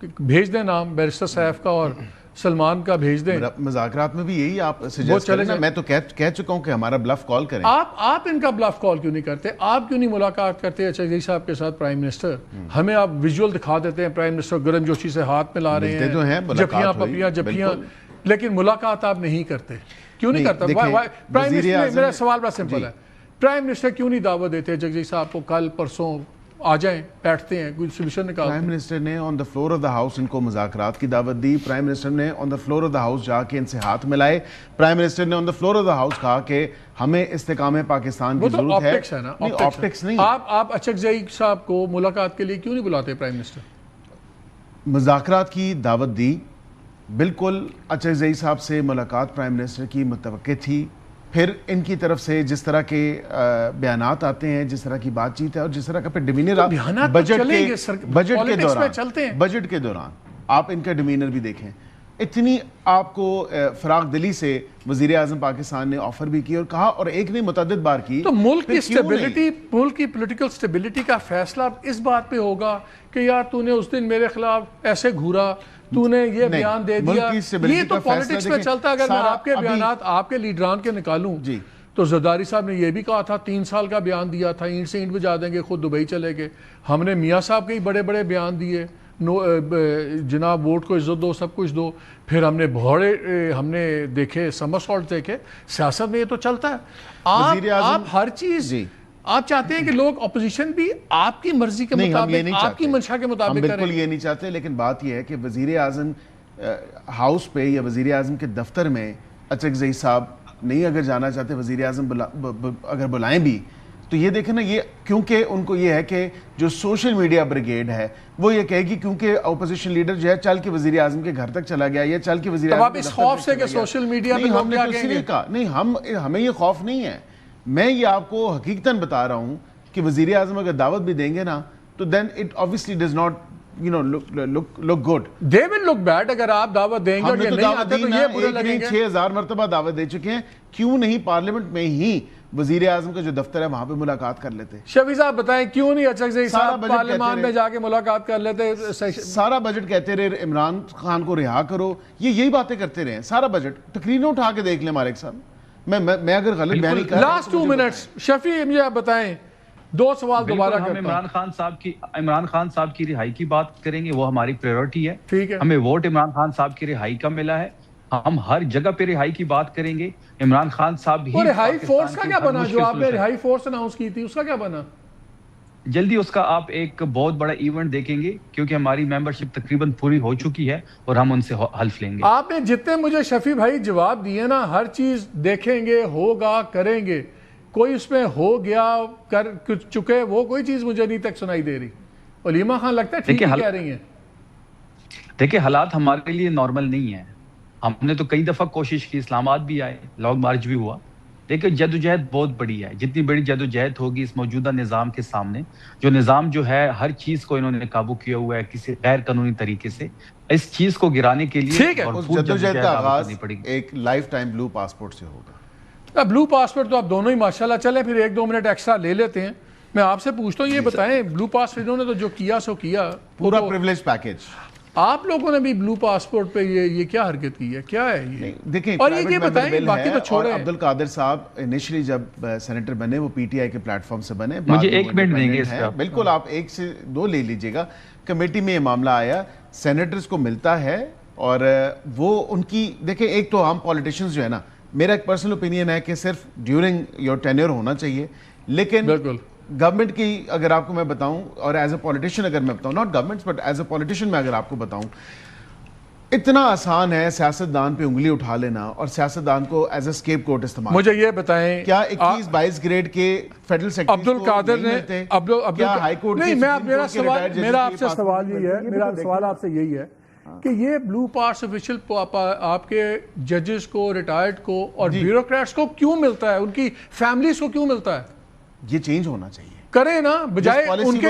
بھیج دیں نام بیرسٹر سیف کا اور سلمان کا بھیج دیں. مذاکرات میں بھی یہی آپ سجیسٹ کریں نا. میں تو کہہ چکا ہوں کہ ہمارا بلف کال کریں. آپ ان کا بلف کال کیوں نہیں کرتے؟ آپ کیوں نہیں ملاقات کرتے اچکزئی صاحب کے ساتھ پرائم منسٹر؟ ہمیں آپ ویژول دکھا دیتے ہیں پرائم منسٹر گرم جوشی سے ہاتھ ملا رہے ہیں, جپیاں پپیاں جپیاں, لیکن ملاقات آپ نہیں کرتے. کیوں نہیں کرتا؟ پرائم منسٹر, میرا سوال بڑا سمپل ہے, پرائم منسٹر کیوں نہیں دعوت دیتے اچکزئی صاحب کو کل پرسوں آ جائیں, بیٹھتے ہیں, کوئی سولوشن نکالتے ہیں؟ پرائم منسٹر نے on the floor of the house ان کو مذاکرات کی دعوت دی. پرائم منسٹر نے on the floor of the house جا کے ان سے ہاتھ ملائے. پرائم منسٹر نے on the floor of the house کہا کہ ہمیں استحکام پاکستان کی ضرورت ہے. آپٹکس نہیں. آپ اچکزئی صاحب کو ملاقات کے لیے کیوں نہیں بلاتے پرائم منسٹر؟ مذاکرات کی دعوت دی, بالکل اچکزئی صاحب سے ملاقات پرائم منسٹر کی متوقع تھی. پھر ان کی طرف سے جس طرح کے بیانات آتے ہیں, جس طرح کی بات چیت ہے اور جس طرح کا پھر ڈیمینر بجٹ کے دوران آپ ان کا ڈیمینر بھی دیکھیں. اتنی آپ کو فراغ دلی سے وزیر اعظم پاکستان نے آفر بھی کی اور کہا, اور ایک نہیں متعدد بار کی. تو ملک کی سٹیبلٹی, ملک کی پولیٹیکل سٹیبلٹی کا فیصلہ اس بات پہ ہوگا کہ یار تو نے اس دن میرے خلاف ایسے گھورا, تو نے یہ بیان دے دیا. یہ تو پالیٹکس میں چلتا ہے. اگر میں آپ کے بیانات آپ کے لیڈران کے نکالوں تو زرداری صاحب نے یہ بھی کہا تھا, 3 سال کا بیان دیا تھا, اینٹ سے اینٹ بجا دیں گے, خود دبئی چلے گئے. ہم نے میاں صاحب کے ہی بڑے بڑے بیان دیے, جناب ووٹ کو عزت دو, سب کچھ دو. پھر ہم نے بہڑے ہم نے دیکھے, سمرسالٹ دیکھے. سیاست میں یہ تو چلتا ہے. آپ ہر چیز آپ چاہتے ہیں کہ لوگ اپوزیشن بھی آپ کی مرضی کے مطابق, آپ کی منشا کے مطابق کریں. ہم بالکل یہ نہیں چاہتے, لیکن بات یہ ہے کہ وزیر اعظم ہاؤس پہ یا وزیر اعظم کے دفتر میں اچکزئی صاحب نہیں اگر جانا چاہتے, وزیر اعظم اگر بلائیں بھی تو یہ دیکھیں نا, یہ کیونکہ ان کو یہ ہے کہ جو سوشل میڈیا بریگیڈ ہے وہ یہ کہے گی کیونکہ اپوزیشن لیڈر جو ہے چل کے وزیر اعظم کے گھر تک چلا گیا یا چل کے وزیر اعظم. اب اس خوف سے کہ سوشل میڈیا میں لوگ کیا کہیں گے؟ نہیں, ہمیں یہ خوف نہیں ہے. میں یہ آپ کو حقیقتاً بتا رہا ہوں کہ وزیر اعظم اگر دعوت بھی دیں گے نا تو then it obviously does not look good. They will look bad. اگر آپ دعوت دیں گے اور یہ نہیں آتے تو یہ برے لگیں گے. 6000 مرتبہ دعوت دے چکے ہیں, کیوں نہیں پارلیمنٹ میں ہی وزیر اعظم کا جو دفتر ہے وہاں پہ ملاقات کر لیتے؟ شفیع صاحب بتائیں کیوں نہیں اچکزئی صاحب پارلیمان میں جا کے ملاقات کر لیتے؟ سارا بجٹ کہتے رہے عمران خان کو رہا کرو, یہی باتیں کرتے رہے. سارا بجٹ تقریریں اٹھا کے دیکھ لیں مالک صاحب. میں اگر غلط بیان نہیں کر رہا. لاسٹ 2 منٹس شفیع مجھے آپ بتائیں, دو سوال دوبارہ ہم کرتا ہوں. عمران خان صاحب کی رہائی کی بات کریں گے، وہ ہماری پریورٹی ہے. ٹھیک ہے. ہمیں ووٹ عمران خان صاحب کی رہائی کا ملا ہے. ہم ہر جگہ پہ رہائی کی بات کریں گے. عمران خان صاحب ہی رہائی فورس کا کیا بنا جو آپ نے رہائی فورس اناؤنس کی تھی، اس کا کیا بنا؟ جلدی اس کا آپ ایک بہت بڑا ایونٹ دیکھیں گے، کیونکہ ہماری ممبرشپ تقریباً پوری ہو چکی ہے اور ہم ان سے حلف لیں گے. آپ نے جتنے مجھے شفیع بھائی جواب دیے نا، ہر چیز دیکھیں گے، ہوگا، کریں گے، کوئی اس میں ہو گیا کر چکے وہ کوئی چیز مجھے ابھی تک سنائی دے رہی. علیمہ خان لگتا ہے ٹھیک ہی کہہ رہی ہیں. دیکھیں حالات ہمارے لیے نارمل نہیں ہیں. ہم نے تو کئی دفعہ کوشش کی، اسلام آباد بھی آئے، لانگ مارچ بھی ہوا، لیکن جدوجہد بہت بڑی ہے. جتنی بڑی جدوجہد ہوگی اس موجودہ نظام کے سامنے، جو نظام جو ہے ہر چیز کو انہوں نے قابو کیا ہوا ہے کسی غیر قانونی طریقے سے، اس چیز کو گرانے کے لیے جدوجہد کا آغاز ایک لائف ٹائم بلو پاسپورٹ سے ہوگا. بلو پاسپورٹ تو آپ دونوں ہی ماشاءاللہ چلیں پھر 1-2 منٹ ایکسٹرا لے لیتے ہیں. میں آپ سے پوچھتا ہوں، یہ بتائیں بلو پاسپورٹ انہوں نے تو جو کیا سو کیا، پورا پریولیج پیکج. آپ لوگوں نے بھی بلو پاسپورٹ پہ یہ کیا حرکت کی ہے، کیا ہے یہ؟ دیکھیں اور یہ بتائیں باقی تو چھوڑیں. عبد القادر صاحب انیشلی جب سینیٹر بنے وہ پی ٹی آئی کے پلیٹ فارم سے بنے. مجھے 1 منٹ دیں گے اس کا. بالکل آپ 1 سے 2 لے لیجئے گا. کمیٹی میں یہ معاملہ آیا، سینیٹرز کو ملتا ہے اور وہ ان کی دیکھیں، ایک تو عام پولیٹیشنز جو ہے نا، میرا ایک پرسنل اوپینین ہے کہ صرف ڈیورنگ یور ٹینیور ہونا چاہیے، لیکن بالکل گورنمنٹ کی اگر آپ کو میں بتاؤں، اور ایز اے پولیٹیشین اگر میں بتاؤں، not government but as a politician میں اگر آپ کو بتاؤں، اتنا آسان ہے سیاستدان پہ انگلی اٹھا لینا اور سیاستدان کو ایز اے اسکیپ کوٹ استعمال. مجھے یہ بتائیں کیا 21-22 گریڈ کے فیڈرل سیکٹریز عبد القادر نے کیا ہائی کورٹ نہیں، میرا آپ سے سوال یہی ہے، میرا سوال آپ سے یہی ہے کہ یہ بلو پاس آفیشل آپ کے ججز کو، ریٹائرڈ کو اور بیوروکریٹس کو کیوں ملتا ہے، ان کی فیملیز کو کیوں ملتا ہے؟ یہ چینج ہونا چاہیے. کریں نا، بجائے ان کے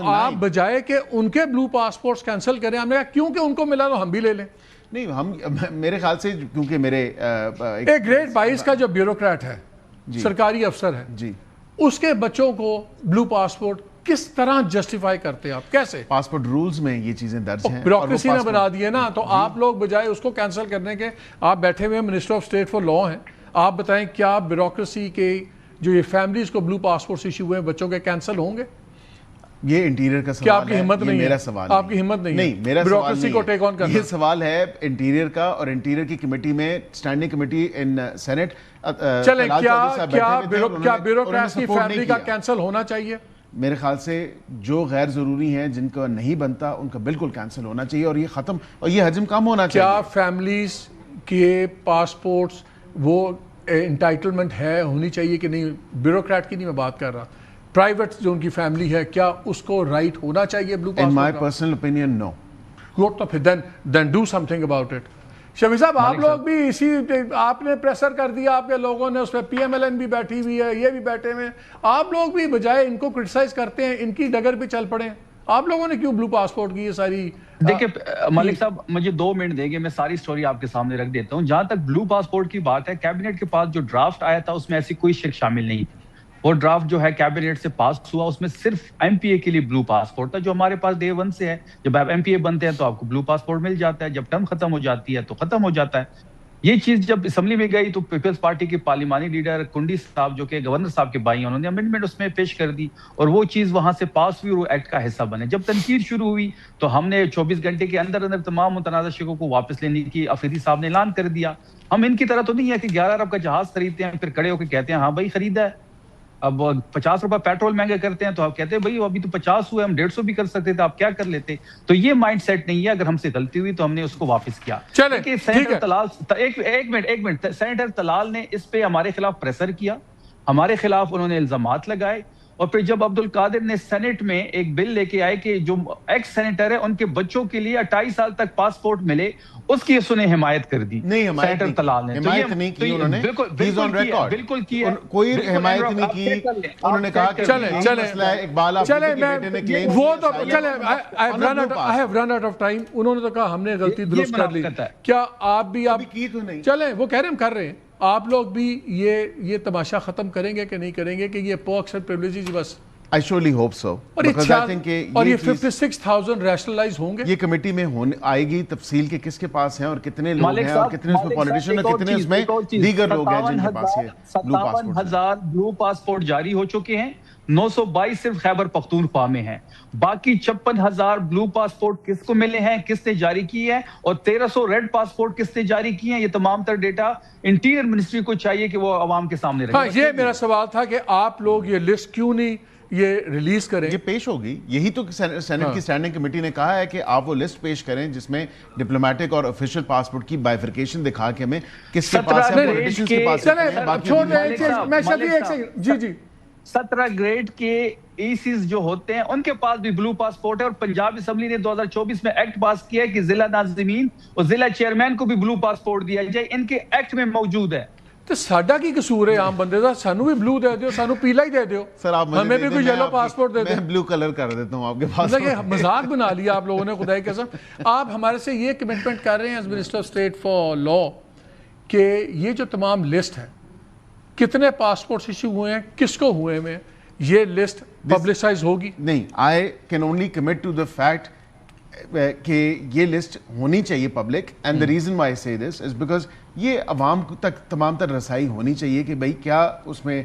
آپ بجائے کہ ان کے بلو پاسپورٹس کینسل کریں. ہم نے کہا کیونکہ ان کو ملا تو ہم بھی لے لیں. نہیں، ہم میرے خیال سے کیونکہ میرے ایک گریڈ 22 کا جو بیوروکریٹ ہے، سرکاری افسر ہے، جی، اس کے بچوں کو بلو پاسپورٹ کس طرح جسٹیفائی کرتے ہیں آپ؟ کیسے؟ پاسپورٹ رولز میں یہ چیزیں درج ہیں، بیوروکریسی نے بنا دی ہے نا. تو آپ لوگ بجائے اس کو کینسل کرنے کے، آپ بیٹھے ہوئے minister of state for law ہیں، آپ بتائیں کیا بیوروکریسی کے جو یہ فیملیز کو بلو پاسپورٹس ایشو ہوئے ہیں بچوں کے کینسل ہوں گے؟ یہ انٹیریئر کا سوال ہے. کیا آپ کی ہمت نہیں ہے؟ میرا سوال آپ کی ہمت نہیں ہے میرا بیوروکریسی کو ٹیک آن کرنا. یہ سوال ہے انٹیریئر کا، اور انٹیریئر کی کمیٹی میں اسٹینڈنگ کمیٹی ان سینٹ. چلیں کیا بیوروکریٹس کی فیملی کا کینسل ہونا چاہیے؟ میرے خیال سے جو غیر ضروری ہیں، جن کا نہیں بنتا، ان کا بالکل کینسل ہونا چاہیے اور یہ ختم، اور یہ حجم کم ہونا چاہیے. کیا فیملیز کے پاسپورٹس وہ انٹائٹلمنٹ ہے، ہونی چاہیے کہ نہیں؟ بیوروکریٹ کی نہیں میں بات کر رہا، پرائیویٹ جو ان کی فیملی ہے، کیا اس کو رائٹ ہونا چاہیے blue passport? In my personal opinion no. Good, تو پھر then do something about it. Shafi صاحب آپ لوگ بھی اسی، آپ نے پریسر کر دیا، آپ کے لوگوں نے اس پہ پی ایم ایل این بھی بیٹھی ہوئی ہے، یہ بھی بیٹھے ہوئے ہیں، آپ لوگ بھی بجائے ان کو کرٹیسائز کرتے ہیں ان کی ڈگر پہ چل پڑے. آپ لوگوں نے کیوں بلو پاسپورٹ کی یہ ساری؟ دیکھیں ملک صاحب مجھے 2 منٹ دیں گے، میں ساری سٹوری آپ کے سامنے رکھ دیتا ہوں. جہاں تک بلو پاسپورٹ کی بات ہے، کیبنٹ کے پاس جو ڈرافٹ آیا تھا اس میں ایسی کوئی شک شامل نہیں تھی. وہ ڈرافٹ جو ہے کیبنٹ سے پاس ہوا، اس میں صرف ایم پی اے کے لیے بلو پاسپورٹ تھا، جو ہمارے پاس ڈے 1 سے ہے. جب آپ ایم پی اے بنتے ہیں تو آپ کو بلو پاسپورٹ مل جاتا ہے، جب ٹرم ختم ہو جاتی ہے تو ختم ہو جاتا ہے. یہ چیز جب اسمبلی میں گئی تو پیپلز پارٹی کے پارلیمانی لیڈر کنڈی صاحب، جو کہ گورنر صاحب کے بھائی ہیں، انہوں نے امینڈمنٹ اس میں پیش کر دی اور وہ چیز وہاں سے پاس ہوئی اور وہ ایکٹ کا حصہ بنے. جب تنقید شروع ہوئی تو ہم نے 24 گھنٹے کے اندر اندر تمام متنازع شقوں کو واپس لینے کی افریدی صاحب نے اعلان کر دیا. ہم ان کی طرح تو نہیں ہے کہ 11 ارب کا جہاز خریدتے ہیں پھر کھڑے ہو کے کہتے ہیں ہاں بھائی خریدا ہے. اب 50 روپے پیٹرول مہنگے کرتے ہیں تو آپ کہتے ہیں بھائی ابھی تو 50 ہوئے، ہم 150 بھی کر سکتے تھے، آپ کیا کر لیتے. تو یہ مائنڈ سیٹ نہیں ہے. اگر ہم سے غلطی ہوئی تو ہم نے اس کو واپس کیا. سینیٹر طلال ایک منٹ سینیٹر طلال نے اس پہ ہمارے خلاف پریسر کیا، ہمارے خلاف انہوں نے الزامات لگائے، اور پھر جب عبد القادر نے سینٹ میں ایک بل لے کے آئے کہ جو ایکس سینیٹر ہے ان کے بچوں کے لیے 28 سال تک پاسپورٹ ملے، اس کی اس نے حمایت کر دی. نہیں، سینیٹر طلال نے حمایت نہیں کی. انہوں نے بالکل کیا، کوئی حمایت نہیں کی. انہوں نے کہا کہ مسئلہ ہے اقبال آپ کے بیٹے نے کلیم وہ تو چلیں I have run out of time. انہوں نے تو کہا ہم نے غلطی درست کر لی. کیا آپ بھی کی تو نہیں؟ چلیں وہ کہہ رہے ہم کر رہے ہیں، آپ لوگ بھی یہ تماشا ختم کریں گے کہ نہیں کریں گے کہ یہ پرکس اینڈ پریولیجز بس؟ I surely hope so. اور یہ 56,000 ریشنلائز ہوں گے. یہ کمیٹی میں آئے گی تفصیل کے کس کے پاس ہیں اور کتنے لوگ ہیں اور کتنے اس میں پولیٹیشن اور کتنے اس میں دیگر لوگ ہیں جن کے پاس یہ بلو پاسپورٹ. 57,000 بلو پاسپورٹ جاری ہو چکے ہیں. 922 صرف خیبر پختونخوا میں ہیں. باقی 56,000 بلو پاسپورٹ کس کو ملے ہیں, کس نے جاری کی ہے, اور 1300 ریڈ پاسپورٹ کس نے جاری کی ہیں. یہ تمام تر ڈیٹا انٹیریئر منسٹری کو چاہیے کہ وہ عوام کے سامنے رکھے. ہاں یہ میرا سوال تھا کہ آپ لوگ یہ لسٹ کیوں نہیں یہ ریلیز کریں. یہ پیش ہوگی, یہی تو سینٹ کی اسٹینڈنگ کمیٹی نے کہا ہے کہ آپ وہ لسٹ پیش کریں جس میں ڈپلومیٹک اور آفیشیل پاسپورٹ کی بائیفرکیشن دکھا کے ہمیں کس کے پاس ہے, پولیٹیشنز کے پاس ہے. چھوڑ دیں, میں شفیع ایک سیکنڈ, جی 17 گریڈ کے ای سیز جو ہوتے ہیں ان کے پاس بھی بلو پاسپورٹ ہے, اور پنجاب اسمبلی نے 2024 میں ایکٹ پاس کیا ہے کہ ضلع ناظمین اور ضلع چیئرمین کو بھی بلو پاسپورٹ دیا جائے. ان کے ایکٹ میں موجود ہے. تو ساڈا کی قصور ہے عام بندے دا, سانو بھی بلو دے دیو, سانو پیلا ہی دے دیو, سر آپ ہمیں بھی کوئی یلو پاسپورٹ دے دیں. میں بلو کلر کر دیتا ہوں آپ کے پاس. مذاق بنا لیا آپ لوگوں نے خدا کی قسم. آپ ہمارے سے یہ کمٹمنٹ کر رہے ہیں as minister of state for law کہ یہ جو تمام لسٹ ہے کتنے پاسپورٹس ایشو ہوئے ہیں, کس کو ہوئے ہیں, یہ لسٹ پبلسائز ہوگی؟ نہیں, I can only commit to the fact کہ یہ لسٹ ہونی چاہیے public, and the reason why سے دس از بیکاز یہ عوام تک تمام تر رسائی ہونی چاہیے کہ بھائی کیا اس میں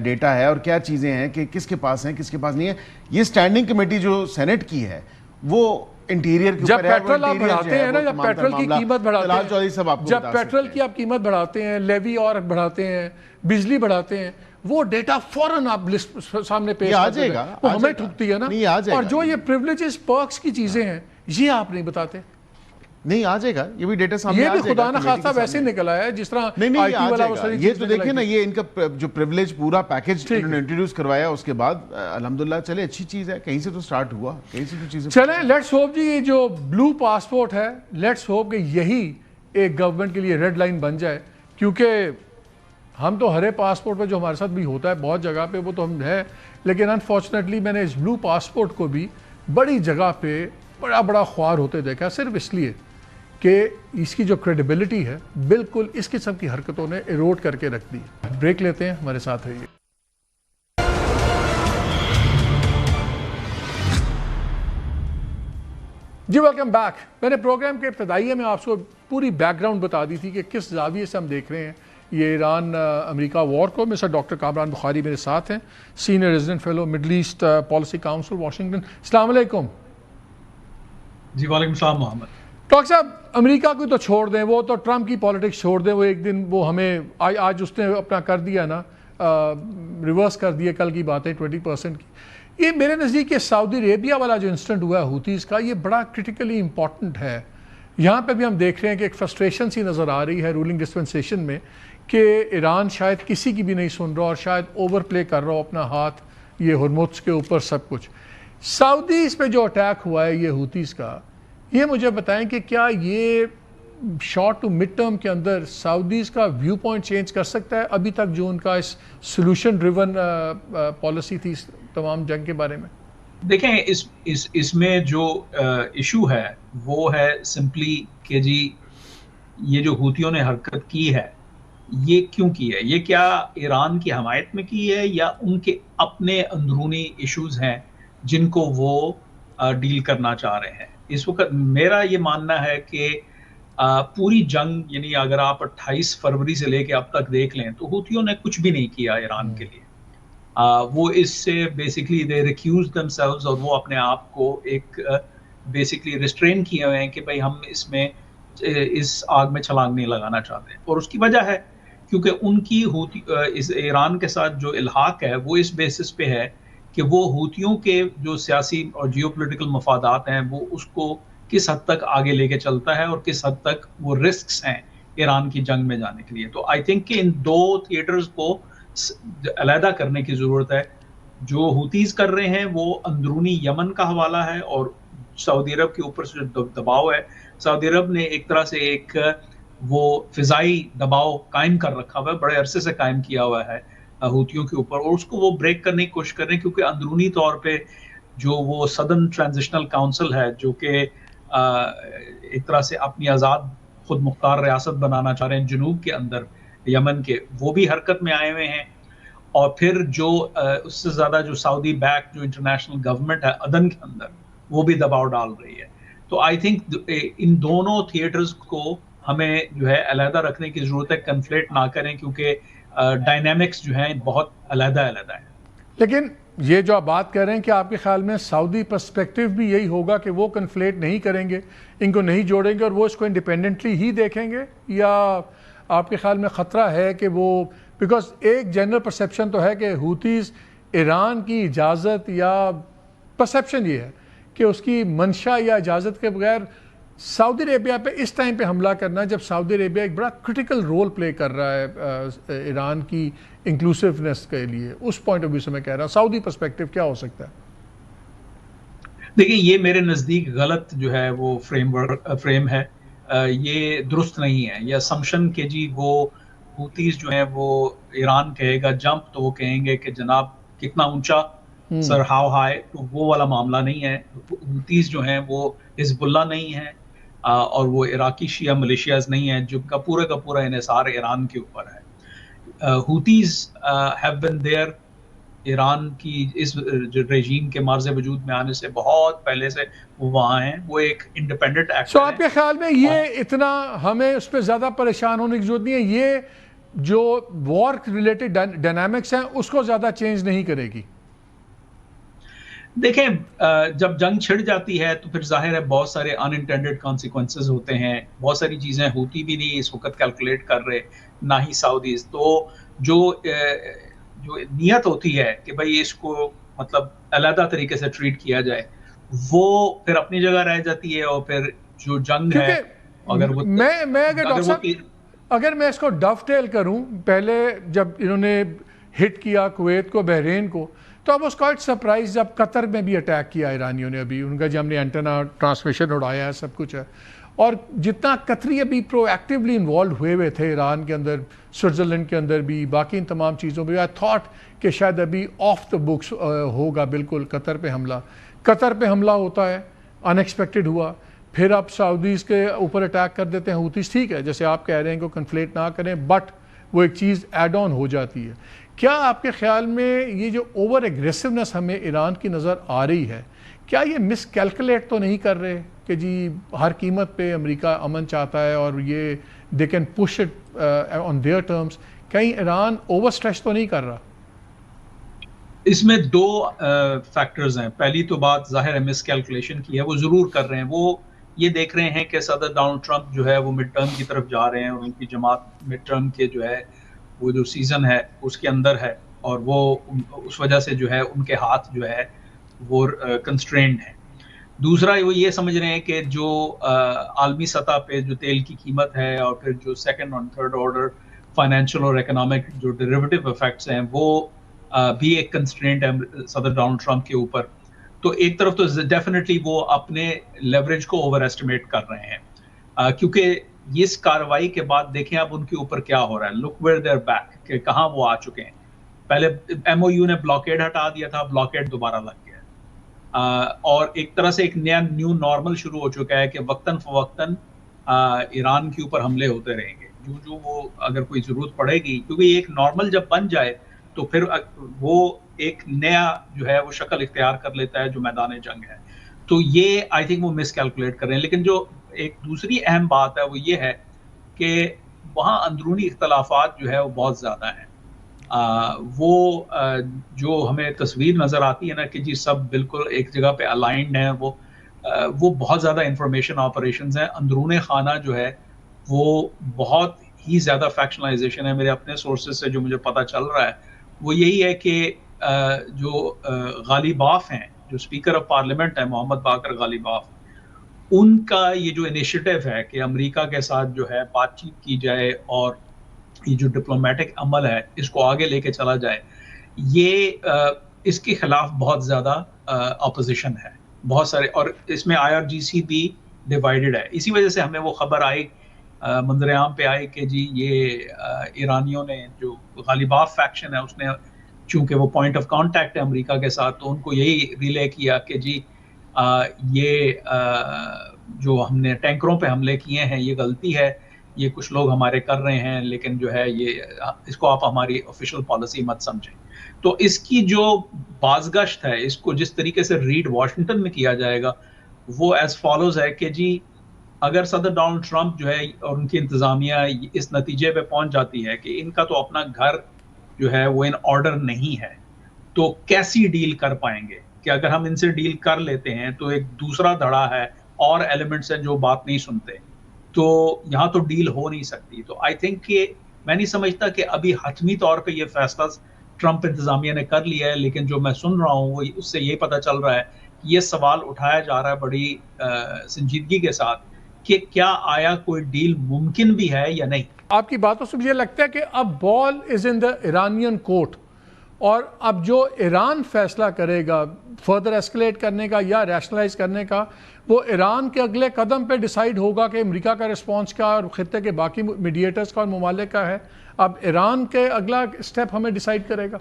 ڈیٹا ہے اور کیا چیزیں ہیں کہ کس کے پاس ہیں کس کے پاس نہیں ہے. یہ اسٹینڈنگ کمیٹی جو سینٹ کی ہے وہ انٹیریئر کے جب پیٹرول آپ بڑھاتے ہیں نا, جب پیٹرول کی قیمت بڑھاتے ہیں, جب پیٹرول کی آپ قیمت بڑھاتے ہیں, لیوی اور بڑھاتے ہیں, بجلی بڑھاتے ہیں, وہ ڈیٹا فوراً آپ لسٹ سامنے پیش کر دیں, وہ ہمیں ٹھکتی ہے نا. اور جو یہ پریولیجز پرکس کی چیزیں ہیں یہ آپ نہیں بتاتے. نہیں آ جائے گا, یہ بھی ڈیٹا سامنے یہ بھی خدا نہ خواستہ ویسے نکل آیا ہے جس طرح آئی ٹی والا وہ ساری. یہ تو دیکھیں نا, یہ ان کا جو پریولیج پورا پیکج انہوں نے انٹروڈیوس کروایا, اس کے بعد الحمدللہ چلے اچھی چیز ہے, کہیں سے تو سٹارٹ ہوا, کہیں سے تو چیزیں چلیں. لیٹس ہوپ جی یہ جو بلو پاسپورٹ ہے, لیٹس ہوپ کہ یہی ایک گورنمنٹ کے لیے ریڈ لائن بن جائے, کیونکہ ہم تو ہرے پاسپورٹ پہ جو ہمارے ساتھ بھی ہوتا ہے بہت جگہ پہ وہ تو ہم ہے, لیکن انفارچونیٹلی میں نے اس بلو پاسپورٹ کو بھی بڑی جگہ پہ بڑا خوار ہوتے دیکھا, صرف اس لیے کہ اس کی جو کریڈیبلٹی ہے بالکل اس قسم کی حرکتوں نے ایروڈ کر کے رکھ دی. بریک لیتے ہیں, ہمارے ساتھ رہیے. جی ویلکم بیک. میں نے پروگرام کے ابتدائیے میں آپ کو پوری بیک گراؤنڈ بتا دی تھی کہ کس زاویے سے ہم دیکھ رہے ہیں یہ ایران امریکہ وار کو. مسٹر ڈاکٹر کامران بخاری میرے ساتھ ہیں, senior resident fellow Middle East Policy Council Washington. السلام علیکم. جی وعلیکم السلام محمد. ڈاکٹر صاحب امریکہ کو تو چھوڑ دیں, وہ تو ٹرمپ کی پالیٹکس چھوڑ دیں, وہ ایک دن وہ ہمیں آج اس نے اپنا کر دیا نا, ریورس کر دیا کل کی بات ہے 20% کی. یہ میرے نزدیک یہ سعودی عربیہ والا جو انسٹنٹ ہوا ہے ہوتیز کا, یہ بڑا کرٹیکلی امپورٹنٹ ہے. یہاں پہ بھی ہم دیکھ رہے ہیں کہ ایک فرسٹریشن سی نظر آ رہی ہے رولنگ ڈسپنسیشن میں کہ ایران شاید کسی کی بھی نہیں سن رہا اور شاید اوور پلے کر رہا ہو اپنا ہاتھ یہ ہرمز کے اوپر سب کچھ. سعودی اس پہ جو اٹیک ہوا ہے یہ ہوتیز کا, یہ مجھے بتائیں کہ کیا یہ شارٹ ٹو مڈ ٹرم کے اندر سعودیز کا ویو پوائنٹ چینج کر سکتا ہے ابھی تک جو ان کا اس سولوشن ڈریون پالیسی تھی اس تمام جنگ کے بارے میں؟ دیکھیں اس میں جو ایشو ہے وہ ہے سمپلی کہ جی یہ جو ہوتیوں نے حرکت کی ہے یہ کیوں کی ہے, یہ کیا ایران کی حمایت میں کی ہے یا ان کے اپنے اندرونی ایشوز ہیں جن کو وہ ڈیل کرنا چاہ رہے ہیں. اس وقت میرا یہ ماننا ہے کہ پوری جنگ یعنی اگر آپ 28 فروری سے لے کے اب تک دیکھ لیں تو ہوتیوں نے کچھ بھی نہیں کیا ایران کے لیے. وہ اس سے بیسکلی دے ریکیوز دمسیلوز, اور وہ اپنے آپ کو ایک بیسکلی ریسٹرین کیے ہوئے ہیں کہ بھائی ہم اس آگ میں چھلانگ نہیں لگانا چاہتے. اور اس کی وجہ ہے کیونکہ ان کی اس ایران کے ساتھ جو الحاق ہے وہ اس بیسس پہ ہے کہ وہ ہوتیوں کے جو سیاسی اور جیو پولیٹیکل مفادات ہیں وہ اس کو کس حد تک آگے لے کے چلتا ہے اور کس حد تک وہ رسکس ہیں ایران کی جنگ میں جانے کے لیے. تو آئی تھنک کہ ان دو تھیٹرز کو علیحدہ کرنے کی ضرورت ہے. جو ہوتیز کر رہے ہیں وہ اندرونی یمن کا حوالہ ہے اور سعودی عرب کے اوپر سے جو دباؤ ہے, سعودی عرب نے ایک طرح سے ایک وہ فضائی دباؤ قائم کر رکھا ہوا ہے, بڑے عرصے سے قائم کیا ہوا ہے ہوتیوں کے اوپر, اور اس کو وہ بریک کرنے کی کوشش کر رہے ہیں کیونکہ اندرونی طور پہ جو وہ سدرن ٹرانزیشنل کاؤنسل ہے جو کہ ایک طرح سے اپنی آزاد خود مختار ریاست بنانا چاہ رہے ہیں جنوب کے اندر یمن کے, وہ بھی حرکت میں آئے ہوئے ہیں. اور پھر جو اس سے زیادہ جو سعودی بیک جو انٹرنیشنل گورنمنٹ ہے عدن کے اندر وہ بھی دباؤ ڈال رہی ہے. تو آئی تھنک ان دونوں تھیٹرز کو ہمیں جو ہے علیحدہ رکھنے کی ضرورت ہے, کنفلیٹ نہ کریں کیونکہ ڈائنامکس جو ہیں بہت علیحدہ ہیں. لیکن یہ جو آپ بات کر رہے ہیں کہ آپ کے خیال میں سعودی پرسپیکٹیو بھی یہی ہوگا کہ وہ کنفلیٹ نہیں کریں گے, ان کو نہیں جوڑیں گے اور وہ اس کو انڈیپینڈنٹلی ہی دیکھیں گے, یا آپ کے خیال میں خطرہ ہے کہ وہ, بیکاز ایک جنرل پرسیپشن تو ہے کہ ہوتیز ایران کی اجازت یا پرسیپشن یہ ہے کہ اس کی منشا یا اجازت کے بغیر سعودی عربیہ پہ اس ٹائم پہ حملہ کرنا, جب سعودی عربیہ ایک بڑا کرٹیکل رول پلے کر رہا ہے ایران کی انکلوسیونیس کے لیے, اس پوائنٹ آف ویو سے میں کہہ رہا ہوں سعودی پرسپیکٹیو کیا ہو سکتا ہے؟ دیکھیں یہ میرے نزدیک غلط جو ہے وہ فریم ہے, یہ درست نہیں ہے. یہ اسمپشن کہ جی وہ ہوتیز جو ہیں وہ ایران کہے گا جمپ تو وہ کہیں گے کہ جناب کتنا اونچا سر ہاؤ ہائی, تو وہ والا معاملہ نہیں ہے. ہوتیز جو ہیں وہ حزب اللہ نہیں ہیں اور وہ عراقی شیعہ ملیشیاز نہیں ہیں جن کا پورا انحصار ایران کے اوپر ہے. ہوتیز ہیو بین دیئر ایران کی اس ریجیم کے مارز وجود میں آنے سے بہت پہلے سے وہ وہاں ہیں, وہ ایک انڈیپینڈنٹ ایکٹر ہیں. آپ کے خیال میں یہ اتنا ہمیں اس پہ زیادہ پریشان ہونے کی ضرورت نہیں ہے, یہ جو وار ریلیٹڈ ڈائنامکس ہیں اس کو زیادہ چینج نہیں کرے گی؟ دیکھیں جب جنگ چھڑ جاتی ہے تو پھر ظاہر ہے بہت سارے ان انٹینڈڈ کانسیکوینسز ہوتے ہیں, بہت ساری چیزیں ہوتی بھی نہیں اس وقت کیلکولیٹ کر رہے نہ ہی سعودیز. تو جو نیت ہوتی ہے کہ بھئی اس کو مطلب علیحدہ طریقے سے ٹریٹ کیا جائے, وہ پھر اپنی جگہ رہ جاتی ہے. اور پھر جو جنگ ہے اگر میں اس کو ڈف ٹیل کروں, پہلے جب انہوں نے ہٹ کیا کویت کو, بحرین کو, تو اب اس کا سرپرائز جب قطر میں بھی اٹیک کیا ایرانیوں نے, ابھی ان کا جو ہم نے اینٹنا ٹرانسمیشن اڑایا ہے سب کچھ ہے, اور جتنا قطری ابھی پرو ایکٹیولی انوالوڈ ہوئے تھے ایران کے اندر, سوئٹزرلینڈ کے اندر بھی, باقی ان تمام چیزوں پہ, آئی تھاٹ کہ شاید ابھی آف دا بکس ہوگا بالکل قطر پہ حملہ. قطر پہ حملہ ہوتا ہے, ان ایکسپیکٹڈ ہوا, پھر آپ سعودیز کے اوپر اٹیک کر دیتے ہیں ہوتیز. ٹھیک ہے جیسے آپ کہہ رہے ہیں کہ کنفلیٹ نہ کریں, بٹ وہ ایک چیز ایڈ آن ہو جاتی ہے. کیا آپ کے خیال میں یہ جو اوور ایگریسونیس ہمیں ایران کی نظر آ رہی ہے, کیا یہ مس کیلکولیٹ تو نہیں کر رہے کہ جی ہر قیمت پہ امریکہ امن چاہتا ہے اور یہ they can push it on their terms, کہیں ایران اوور اسٹریچ تو نہیں کر رہا؟ اس میں دو فیکٹرز ہیں. پہلی تو بات ظاہر ہے مس کیلکولیشن کی ہے, وہ ضرور کر رہے ہیں. وہ یہ دیکھ رہے ہیں کہ صدر ڈونلڈ ٹرمپ جو ہے وہ مڈ ٹرم کی طرف جا رہے ہیں, اور ان کی جماعت مڈ ٹرم کے جو ہے وہ جو سیزن ہے اس کے اندر ہے, اور وہ اس وجہ سے جو ہے ان کے ہاتھ جو ہے وہ کنسٹرینڈ ہیں. دوسرا وہ یہ سمجھ رہے ہیں کہ جو عالمی سطح پہ جو تیل کی قیمت ہے, اور پھر جو سیکنڈ اور تھرڈ آرڈر فائنینشیل اور اکنامک جو ڈیریویٹو افیکٹس ہیں وہ بھی ایک کنسٹرینٹ ہے صدر ڈونلڈ ٹرمپ کے اوپر. تو ایک طرف تو ڈیفینیٹلی وہ اپنے لیوریج کو اوور ایسٹیمیٹ کر رہے ہیں, کیونکہ اس کارروائی کے بعد دیکھیں اب ان کے اوپر کیا ہو رہا ہے. لک ویئر دیئر بیک, کہ کہاں وہ آ چکے ہیں. پہلے ایم او یو نے بلاکیڈ ہٹا دیا تھا, بلاکیڈ دوبارہ لگ گیا, اور ایک طرح سے ایک نیا نیو نارمل شروع ہو چکا ہے کہ وقتاً فوقتاً ایران کے اوپر حملے ہوتے رہیں گے جو وہ اگر کوئی ضرورت پڑے گی, کیونکہ ایک نارمل جب بن جائے تو پھر وہ ایک نیا جو ہے وہ شکل اختیار کر لیتا ہے جو میدان جنگ ہے. تو یہ آئی تھنک وہ مس کیلکولیٹ کر رہے ہیں. لیکن جو ایک دوسری اہم بات ہے وہ یہ ہے کہ وہاں اندرونی اختلافات جو ہے وہ بہت زیادہ ہیں. وہ جو ہمیں تصویر نظر آتی ہے نا کہ جی سب بالکل ایک جگہ پہ الائنڈ ہیں, وہ بہت زیادہ انفارمیشن آپریشنز ہیں. اندرون خانہ جو ہے وہ بہت ہی زیادہ فیکشنلائزیشن ہے. میرے اپنے سورسز سے جو مجھے پتہ چل رہا ہے وہ یہی ہے کہ جو غالیباف ہیں, جو اسپیکر آف پارلیمنٹ ہیں محمد باقر غالیباف, ان کا یہ جو انیشیٹو ہے کہ امریکہ کے ساتھ جو ہے بات چیت کی جائے اور یہ جو ڈپلومیٹک عمل ہے اس کو آگے لے کے چلا جائے, یہ اس کے خلاف بہت زیادہ اپوزیشن ہے بہت سارے, اور اس میں IRGC بھی ڈیوائیڈڈ ہے. اسی وجہ سے ہمیں وہ خبر آئی, منظر عام پہ آئی کہ جی یہ ایرانیوں نے جو غالیباف فیکشن ہے اس نے, چونکہ وہ پوائنٹ آف کانٹیکٹ ہے امریکہ کے ساتھ, تو ان کو یہی ریلے کیا کہ جی یہ جو ہم نے ٹینکروں پہ حملے کیے ہیں یہ غلطی ہے, یہ کچھ لوگ ہمارے کر رہے ہیں, لیکن جو ہے یہ اس کو آپ ہماری آفیشیل پالیسی مت سمجھیں. تو اس کی جو بازگشت ہے, اس کو جس طریقے سے ریڈ واشنگٹن میں کیا جائے گا وہ ایز فالوز ہے کہ جی اگر صدر ڈونلڈ ٹرمپ جو ہے اور ان کی انتظامیہ اس نتیجے پہ پہنچ جاتی ہے کہ ان کا تو اپنا گھر جو ہے وہ ان آرڈر نہیں ہے, تو کیسی ڈیل کر پائیں گے کہ اگر ہم ان سے ڈیل کر لیتے ہیں تو ایک دوسرا دھڑا ہے اور ایلیمنٹس ہیں جو بات نہیں سنتے, تو یہاں تو ڈیل ہو نہیں سکتی. تو آئی تھنک کہ میں نہیں سمجھتا کہ ابھی حتمی طور پہ یہ فیصلہ ٹرمپ انتظامیہ نے کر لیا ہے, لیکن جو میں سن رہا ہوں وہ اس سے یہ پتہ چل رہا ہے, یہ سوال اٹھایا جا رہا ہے بڑی سنجیدگی کے ساتھ کہ کیا آیا کوئی ڈیل ممکن بھی ہے یا نہیں. آپ کی باتوں سے مجھے لگتا ہے کہ اب بال از ان دا ایرانین کورٹ, اور اب جو ایران فیصلہ کرے گا فردر ایسکلیٹ کرنے کا یا ریشنلائز کرنے کا, وہ ایران کے اگلے قدم پہ ڈیسائیڈ ہوگا کہ امریکہ کا رسپانس کیا اور خطے کے باقی میڈیٹرز کا اور ممالک کا ہے. اب ایران کے اگلا اسٹیپ ہمیں ڈیسائیڈ کرے گا.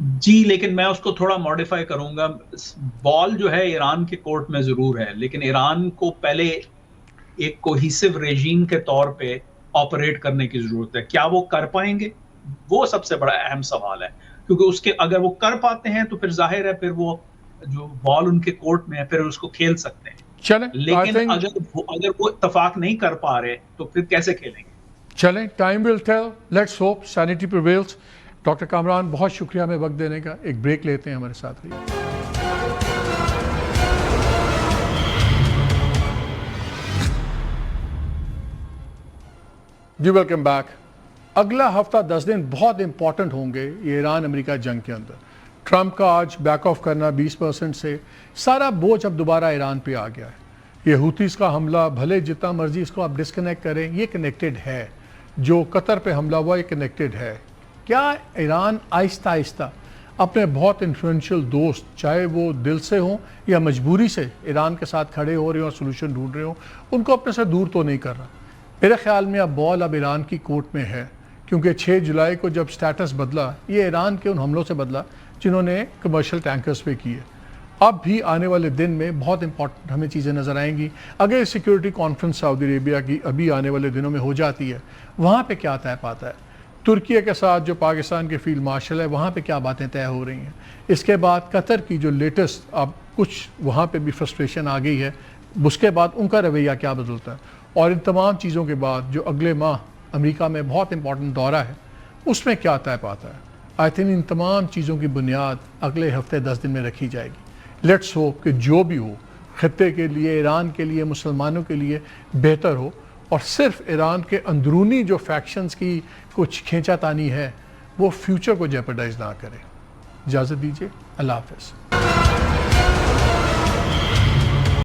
جی, لیکن میں اس کو تھوڑا ماڈیفائی کروں گا. بال جو ہے ایران کے کورٹ میں ضرور ہے, لیکن ایران کو پہلے ایک کوہیسو ریجیم کے طور پہ آپریٹ کرنے کی ضرورت ہے. کیا وہ کر پائیں گے, وہ سب سے بڑا اہم سوال ہے, کیونکہ اس کے اگر وہ کر پاتے ہیں تو پھر ظاہر ہے پھر وہ جو بال ان کے کورٹ میں ہے پھر اس کو کھیل سکتے ہیں. چلیں, لیکن اگر وہ اتفاق نہیں کر پا رہے تو پھر کیسے کھیلیں گے. چلیں, time will tell, let's hope sanity prevails. Doctor Kamran, بہت شکریہ ہمیں وقت دینے کا. ایک بریک لیتے ہیں, ہمارے ساتھ رہیے. جی ویلکم بیک. اگلا ہفتہ 10 دن بہت امپورٹنٹ ہوں گے یہ ایران امریکہ جنگ کے اندر. ٹرمپ کا آج بیک آف کرنا 20% سے, سارا بوجھ اب دوبارہ ایران پہ آ گیا ہے. یہ ہوتیز کا حملہ بھلے جتنا مرضی اس کو آپ ڈسکنیکٹ کریں, یہ کنیکٹڈ ہے. جو قطر پہ حملہ ہوا یہ کنیکٹڈ ہے. کیا ایران آہستہ آہستہ اپنے بہت انفلوئنشل دوست, چاہے وہ دل سے ہوں یا مجبوری سے ایران کے ساتھ کھڑے ہو رہے ہوں اور سولوشن ڈھونڈ رہے ہوں, ان کو اپنے سے دور تو نہیں کر رہا؟ میرے خیال میں اب بال اب ایران کی کورٹ میں ہے, کیونکہ 6 جولائی کو جب سٹیٹس بدلا یہ ایران کے ان حملوں سے بدلا جنہوں نے کمرشل ٹینکرز پہ کیے. اب بھی آنے والے دن میں بہت امپورٹنٹ ہمیں چیزیں نظر آئیں گی. اگر سیکیورٹی کانفرنس سعودی عربیہ کی ابھی آنے والے دنوں میں ہو جاتی ہے, وہاں پہ کیا طے پاتا ہے؟ ترکیہ کے ساتھ جو پاکستان کے فیلڈ مارشل ہے وہاں پہ کیا باتیں طے ہو رہی ہیں؟ اس کے بعد قطر کی جو لیٹسٹ اب کچھ وہاں پہ بھی فرسٹریشن آ گئی ہے, اس کے بعد ان کا رویہ کیا بدلتا ہے؟ اور ان تمام چیزوں کے بعد جو اگلے ماہ امریکہ میں بہت امپورٹنٹ دورہ ہے اس میں کیا طے پاتا ہے؟ آئی تھنک ان تمام چیزوں کی بنیاد اگلے ہفتے 10 دن میں رکھی جائے گی. لیٹس ہوپ کہ جو بھی ہو خطے کے لیے, ایران کے لیے, مسلمانوں کے لیے بہتر ہو, اور صرف ایران کے اندرونی جو فیکشنز کی کچھ کھینچا تانی ہے وہ فیوچر کو جیپرڈائز نہ کرے. اجازت دیجیے, اللہ حافظ.